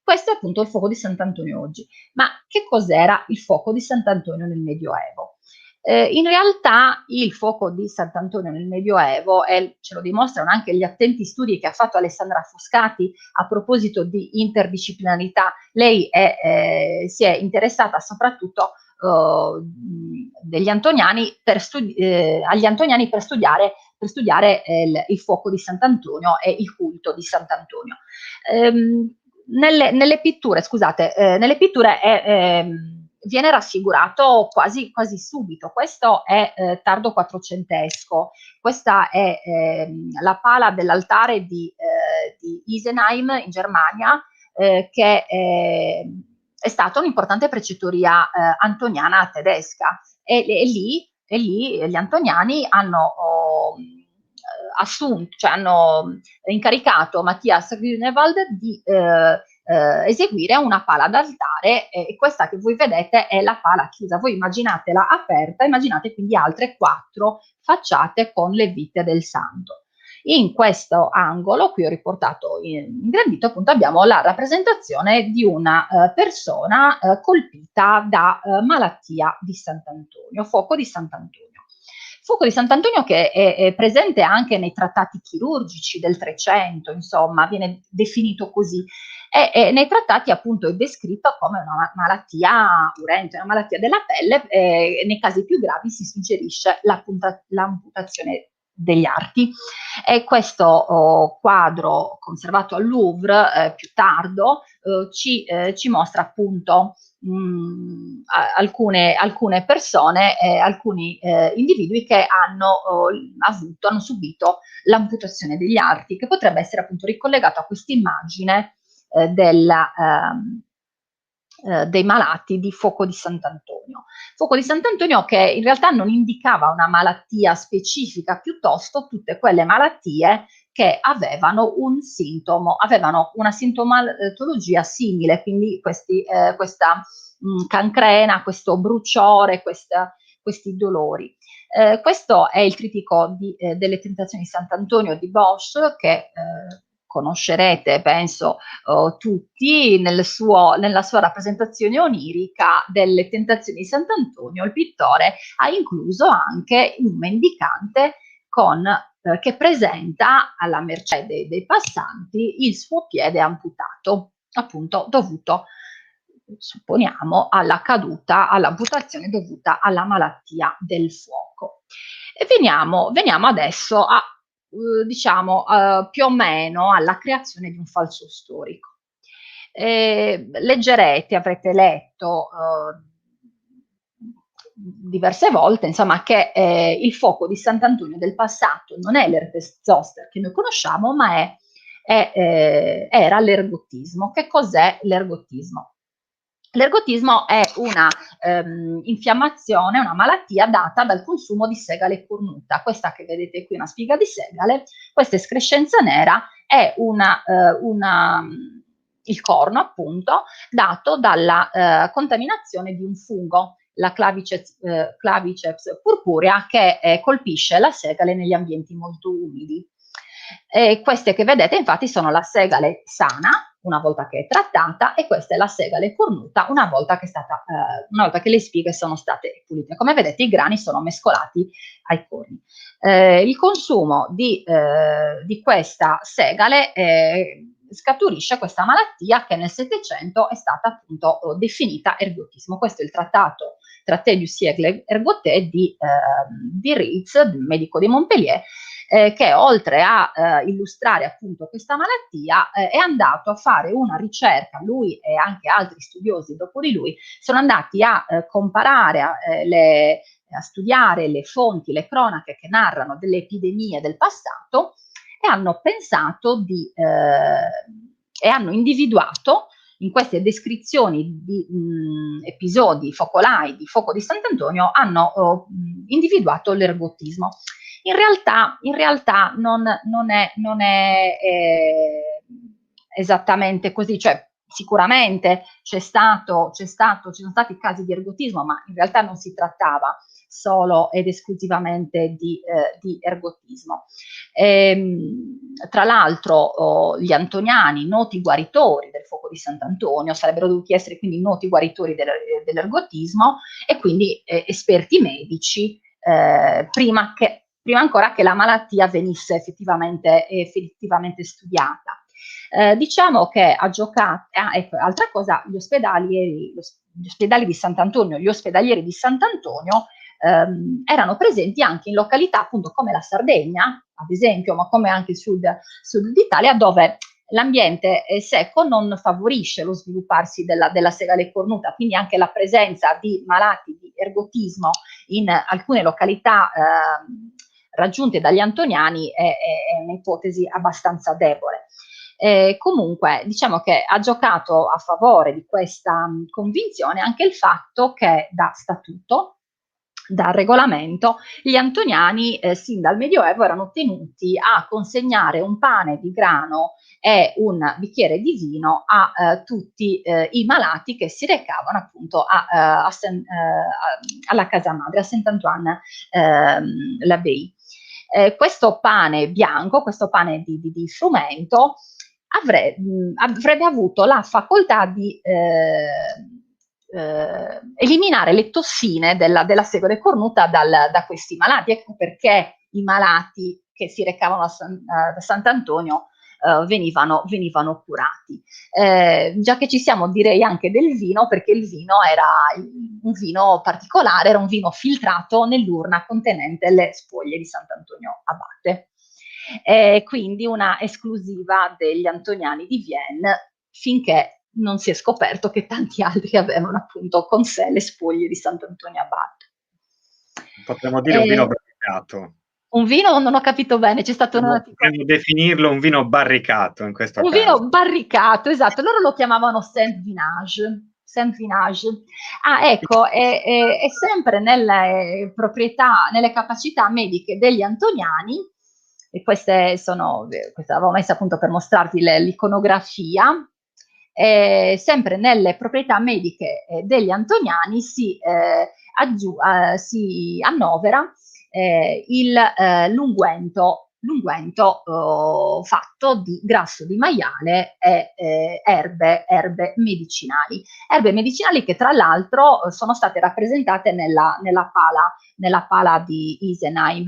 Questo è appunto il fuoco di Sant'Antonio oggi. Ma che cos'era il fuoco di Sant'Antonio nel Medioevo? In realtà il fuoco di Sant'Antonio nel Medioevo, e ce lo dimostrano anche gli attenti studi che ha fatto Alessandra Foscati a proposito di interdisciplinarità, lei si è interessata soprattutto agli antoniani per studiare il fuoco di Sant'Antonio e il culto di Sant'Antonio. Nelle pitture viene raffigurato quasi subito. Questo è tardo quattrocentesco, questa è la pala dell'altare di Isenheim in Germania, che è stata un'importante precettoria antoniana tedesca, e lì gli antoniani hanno hanno incaricato Matthias Grünewald di eseguire una pala d'altare, e questa che voi vedete è la pala chiusa. Voi immaginatela aperta, immaginate quindi altre 4 facciate con le vite del santo. In questo angolo, qui ho riportato ingrandito, appunto abbiamo la rappresentazione di una persona colpita da malattia di Sant'Antonio, fuoco di Sant'Antonio. Fuoco di Sant'Antonio che è presente anche nei trattati chirurgici del Trecento, insomma, viene definito così. E nei trattati appunto è descritto come una malattia urente, una malattia della pelle, e nei casi più gravi si suggerisce l'amputazione degli arti. E questo quadro conservato al Louvre più tardo ci mostra appunto alcune persone, alcuni individui che hanno subito l'amputazione degli arti, che potrebbe essere appunto ricollegato a questa immagine dei malati di fuoco di Sant'Antonio. Fuoco di Sant'Antonio che in realtà non indicava una malattia specifica, piuttosto tutte quelle malattie che avevano un sintomo, avevano una sintomatologia simile, quindi questa cancrena, questo bruciore, questi dolori. Questo è il trittico delle tentazioni di Sant'Antonio di Bosch, che conoscerete, penso, tutti. Nella sua rappresentazione onirica delle tentazioni di Sant'Antonio, il pittore ha incluso anche un mendicante che presenta alla mercé dei passanti il suo piede amputato, appunto dovuto, supponiamo, all'amputazione dovuta alla malattia del fuoco. E veniamo adesso a diciamo più o meno alla creazione di un falso storico. Leggerete, avrete letto diverse volte, insomma, che il fuoco di Sant'Antonio del passato non è l'herpes zoster che noi conosciamo, ma era l'ergotismo. Che cos'è l'ergotismo? L'ergotismo è una infiammazione, una malattia data dal consumo di segale cornuta. Questa che vedete qui è una spiga di segale, questa escrescenza nera è il corno, appunto, dato dalla contaminazione di un fungo, la Claviceps purpurea, che colpisce la segale negli ambienti molto umidi. Queste che vedete infatti sono la segale sana una volta che è trattata, e questa è la segale cornuta una volta che le spighe sono state pulite. Come vedete i grani sono mescolati ai corni. Il consumo di questa segale scaturisce questa malattia che nel Settecento è stata appunto definita ergotismo. Questo è il Traité du siècle ergoté di Ritz, il medico di Montpellier, che oltre a illustrare appunto questa malattia è andato a fare una ricerca. Lui e anche altri studiosi dopo di lui sono andati a comparare, a studiare le fonti, le cronache che narrano delle epidemie del passato, e hanno pensato e hanno individuato in queste descrizioni di episodi focolai di fuoco di Sant'Antonio, hanno individuato l'ergotismo. In realtà non è esattamente così, cioè sicuramente ci sono stati casi di ergotismo, ma in realtà non si trattava solo ed esclusivamente di ergotismo. Tra l'altro gli antoniani, noti guaritori del fuoco di Sant'Antonio, sarebbero dovuti essere quindi noti guaritori dell'ergotismo, e quindi esperti medici prima ancora che la malattia venisse effettivamente studiata. Diciamo che ha giocato, ecco, altra cosa, gli ospedali di Sant'Antonio, gli ospedalieri di Sant'Antonio erano presenti anche in località appunto come la Sardegna, ad esempio, ma come anche il sud d'Italia, dove l'ambiente secco non favorisce lo svilupparsi della segale cornuta, quindi anche la presenza di malati di ergotismo in alcune località raggiunte dagli antoniani è un'ipotesi abbastanza debole. Comunque diciamo che ha giocato a favore di questa convinzione anche il fatto che da statuto, da regolamento, gli antoniani sin dal Medioevo erano tenuti a consegnare un pane di grano e un bicchiere di vino a tutti i malati che si recavano appunto alla casa madre, a Saint-Antoine l'Abbaye. Questo pane bianco, questo pane di frumento, avrebbe avuto la facoltà di eliminare le tossine della segole cornuta da questi malati. Ecco perché i malati che si recavano a Sant'Antonio venivano curati. Già che ci siamo, direi anche del vino, perché il vino era un vino particolare, era un vino filtrato nell'urna contenente le spoglie di Sant'Antonio Abate. Quindi una esclusiva degli antoniani di Vienne, finché non si è scoperto che tanti altri avevano appunto con sé le spoglie di Sant'Antonio Abate. Potremmo dire un vino barricato. Un vino, non ho capito bene, c'è stato potremmo definirlo un vino barricato in questo caso. Un vino barricato, esatto, loro lo chiamavano Saint-Vinage. Saint-Vinage. Ecco, è sempre nelle proprietà, nelle capacità mediche degli antoniani, e queste l'avevo messa appunto per mostrarvi l'iconografia. Sempre nelle proprietà mediche degli antoniani si annovera l'unguento fatto di grasso di maiale e erbe medicinali. Erbe medicinali che tra l'altro sono state rappresentate nella pala di Isenheim.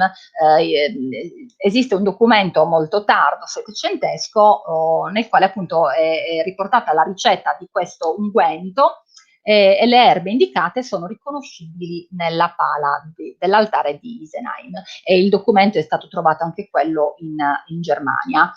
Esiste un documento molto tardo, settecentesco, nel quale appunto è riportata la ricetta di questo unguento, e le erbe indicate sono riconoscibili nella pala dell'altare di Isenheim, e il documento è stato trovato anche quello in Germania.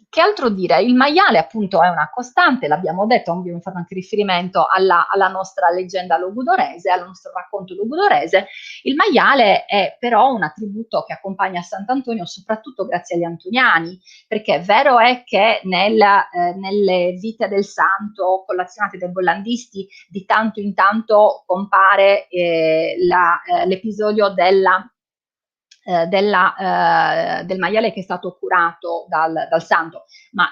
Che altro dire? Il maiale appunto è una costante, l'abbiamo detto, abbiamo fatto anche riferimento alla nostra leggenda logudorese, al nostro racconto logudorese. Il maiale è però un attributo che accompagna Sant'Antonio soprattutto grazie agli antoniani, perché vero è che nelle vite del santo collazionate dai bollandisti di tanto in tanto compare l'episodio del maiale che è stato curato dal santo, ma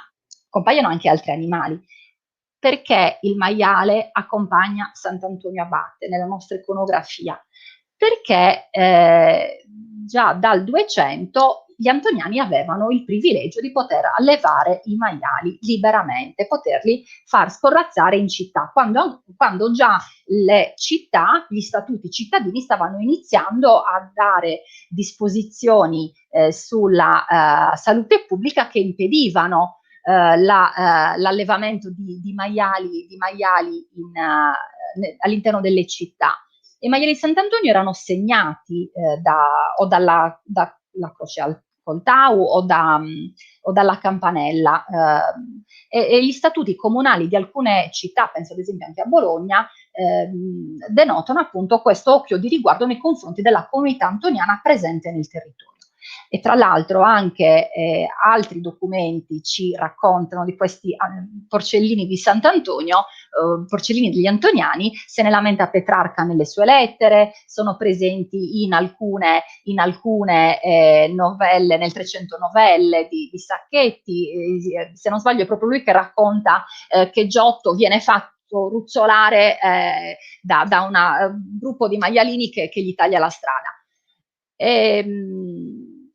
compaiono anche altri animali. Perché il maiale accompagna Sant'Antonio Abate nella nostra iconografia? Perché già dal 200 gli antoniani avevano il privilegio di poter allevare i maiali liberamente, poterli far scorrazzare in città, quando già le città, gli statuti cittadini stavano iniziando a dare disposizioni sulla salute pubblica che impedivano l'allevamento di maiali all'interno delle città. I maiali di Sant'Antonio erano segnati dalla croce col tau o dalla campanella, e gli statuti comunali di alcune città, penso ad esempio anche a Bologna, denotano appunto questo occhio di riguardo nei confronti della comunità antoniana presente nel territorio. E tra l'altro anche altri documenti ci raccontano di questi porcellini di Sant'Antonio, porcellini degli antoniani. Se ne lamenta Petrarca nelle sue lettere, sono presenti in alcune novelle, nel 300 novelle di Sacchetti. Se non sbaglio è proprio lui che racconta che Giotto viene fatto ruzzolare da un gruppo di maialini che gli taglia la strada.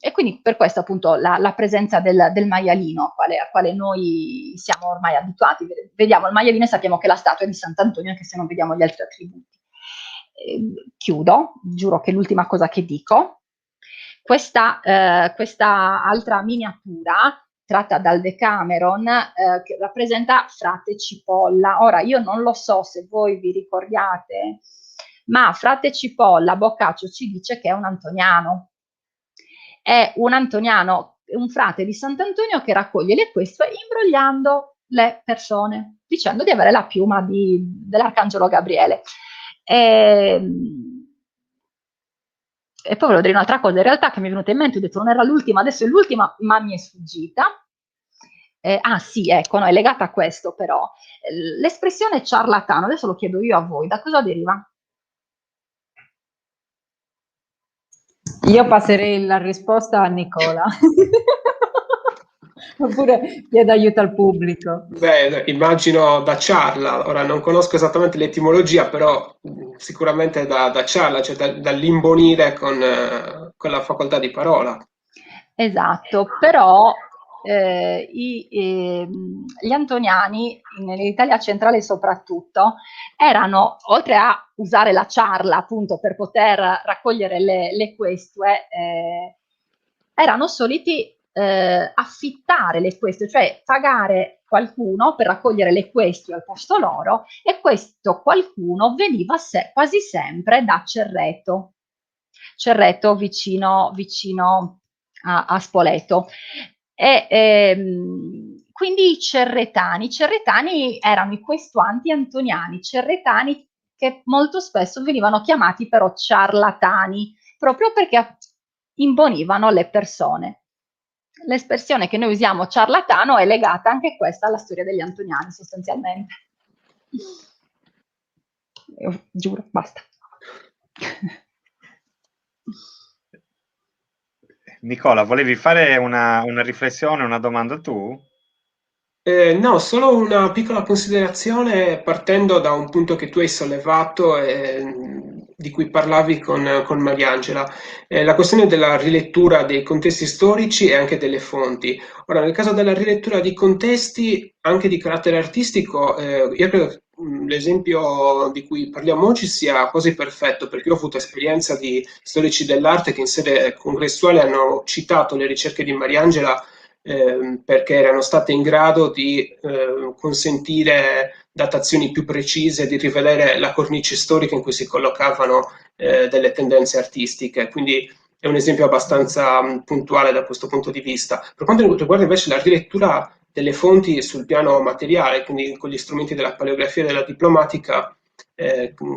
E quindi per questo appunto la presenza del maialino a quale noi siamo ormai abituati. Vediamo il maialino e sappiamo che la statua è di Sant'Antonio, anche se non vediamo gli altri attributi. Chiudo, giuro che è l'ultima cosa che dico. Questa altra miniatura tratta dal Decameron, che rappresenta Frate Cipolla. Ora io non lo so se voi vi ricordiate, ma Frate Cipolla, Boccaccio ci dice che è un antoniano un frate di Sant'Antonio che raccoglie le questue imbrogliando le persone, dicendo di avere la piuma dell'Arcangelo Gabriele. E poi volevo dire un'altra cosa, in realtà, che mi è venuta in mente, ho detto non era l'ultima, adesso è l'ultima, ma mi è sfuggita. Sì, ecco, no, è legata a questo però. L'espressione ciarlatano, adesso lo chiedo io a voi, da cosa deriva? Io passerei la risposta a Nicola. Oppure chiedo aiuto al pubblico. Beh, immagino da ciarla, ora non conosco esattamente l'etimologia, però sicuramente da ciarla, cioè dall'imbonire con la facoltà di parola. Esatto, però gli antoniani, nell'Italia centrale soprattutto, erano, oltre a usare la ciarla appunto per poter raccogliere le questue, erano soliti affittare le questue, cioè pagare qualcuno per raccogliere le questue al posto loro, e questo qualcuno veniva quasi sempre da Cerreto vicino a Spoleto. Quindi i cerretani erano i questuanti antoniani, cerretani che molto spesso venivano chiamati però ciarlatani, proprio perché imbonivano le persone. L'espressione che noi usiamo ciarlatano è legata anche questa alla storia degli antoniani, sostanzialmente. Io giuro, basta. Nicola, volevi fare una riflessione, una domanda tu? No, solo una piccola considerazione partendo da un punto che tu hai sollevato e di cui parlavi con Mariangela, la questione della rilettura dei contesti storici e anche delle fonti. Ora, nel caso della rilettura di contesti, anche di carattere artistico, io credo che l'esempio di cui parliamo oggi sia quasi perfetto, perché io ho avuto esperienza di storici dell'arte che in sede congressuale hanno citato le ricerche di Mariangela perché erano state in grado di consentire datazioni più precise, di rivedere la cornice storica in cui si collocavano delle tendenze artistiche. Quindi è un esempio abbastanza puntuale da questo punto di vista. Per quanto riguarda invece la rilettura delle fonti sul piano materiale, quindi con gli strumenti della paleografia e della diplomatica,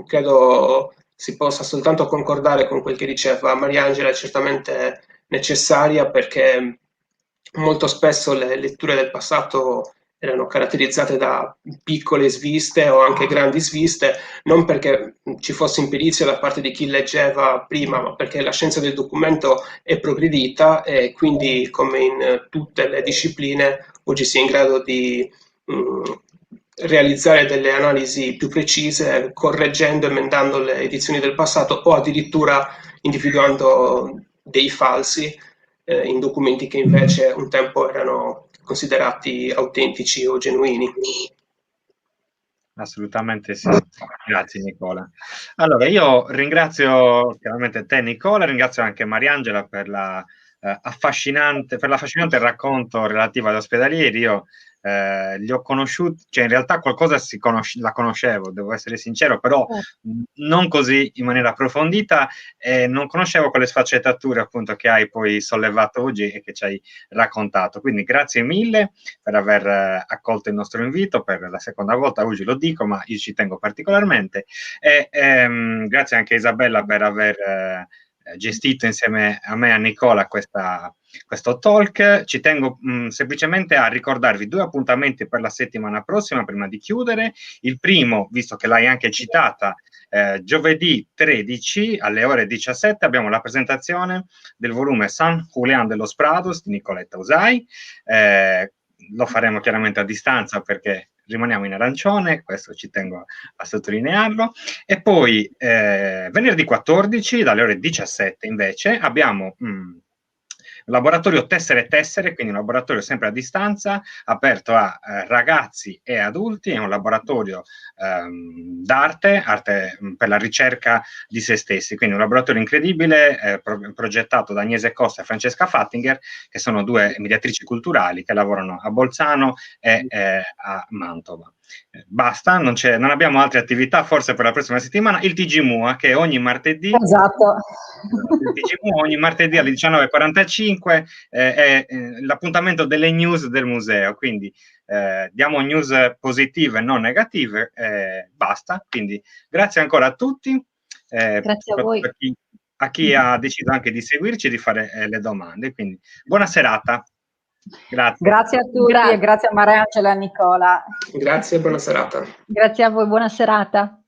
credo si possa soltanto concordare con quel che diceva Mariangela, è certamente necessaria perché molto spesso le letture del passato erano caratterizzate da piccole sviste o anche grandi sviste, non perché ci fosse imperizia da parte di chi leggeva prima, ma perché la scienza del documento è progredita e quindi, come in tutte le discipline, oggi si è in grado di realizzare delle analisi più precise, correggendo, emendando le edizioni del passato o addirittura individuando dei falsi in documenti che invece un tempo erano considerati autentici o genuini. Assolutamente sì, grazie Nicola. Allora io ringrazio chiaramente te Nicola, ringrazio anche Mariangela per l'affascinante racconto relativo agli ospedalieri. Io li ho conosciuti, cioè in realtà qualcosa la conoscevo, devo essere sincero, però non così in maniera approfondita, e non conoscevo quelle sfaccettature appunto che hai poi sollevato oggi e che ci hai raccontato. Quindi grazie mille per aver accolto il nostro invito per la seconda volta, oggi lo dico, ma io ci tengo particolarmente, e grazie anche a Isabella per aver gestito insieme a me e a Nicola questo talk. Ci tengo semplicemente a ricordarvi 2 appuntamenti per la settimana prossima prima di chiudere. Il primo, visto che l'hai anche citata, giovedì 13 alle ore 17 abbiamo la presentazione del volume San Julián de los Prados di Nicoletta Usai. Lo faremo chiaramente a distanza perché rimaniamo in arancione, questo ci tengo a sottolinearlo. E poi venerdì 14 dalle ore 17 invece abbiamo un laboratorio tessere, quindi un laboratorio sempre a distanza, aperto a ragazzi e adulti. È un laboratorio d'arte, arte per la ricerca di se stessi, quindi un laboratorio incredibile, progettato da Agnese Costa e Francesca Fattinger, che sono 2 mediatrici culturali che lavorano a Bolzano e a Mantova. Basta, non abbiamo altre attività forse per la prossima settimana. Il TG MUA, che ogni martedì, esatto, il TG MUA ogni martedì alle 19:45 5 è l'appuntamento delle news del museo, quindi diamo news positive e non negative, basta. Quindi grazie ancora a tutti, Grazie a voi. a chi ha deciso anche di seguirci e di fare le domande. Quindi buona serata. Grazie. Grazie a tutti e grazie a Mariangela e a Nicola. Grazie e buona serata. Grazie a voi, buona serata.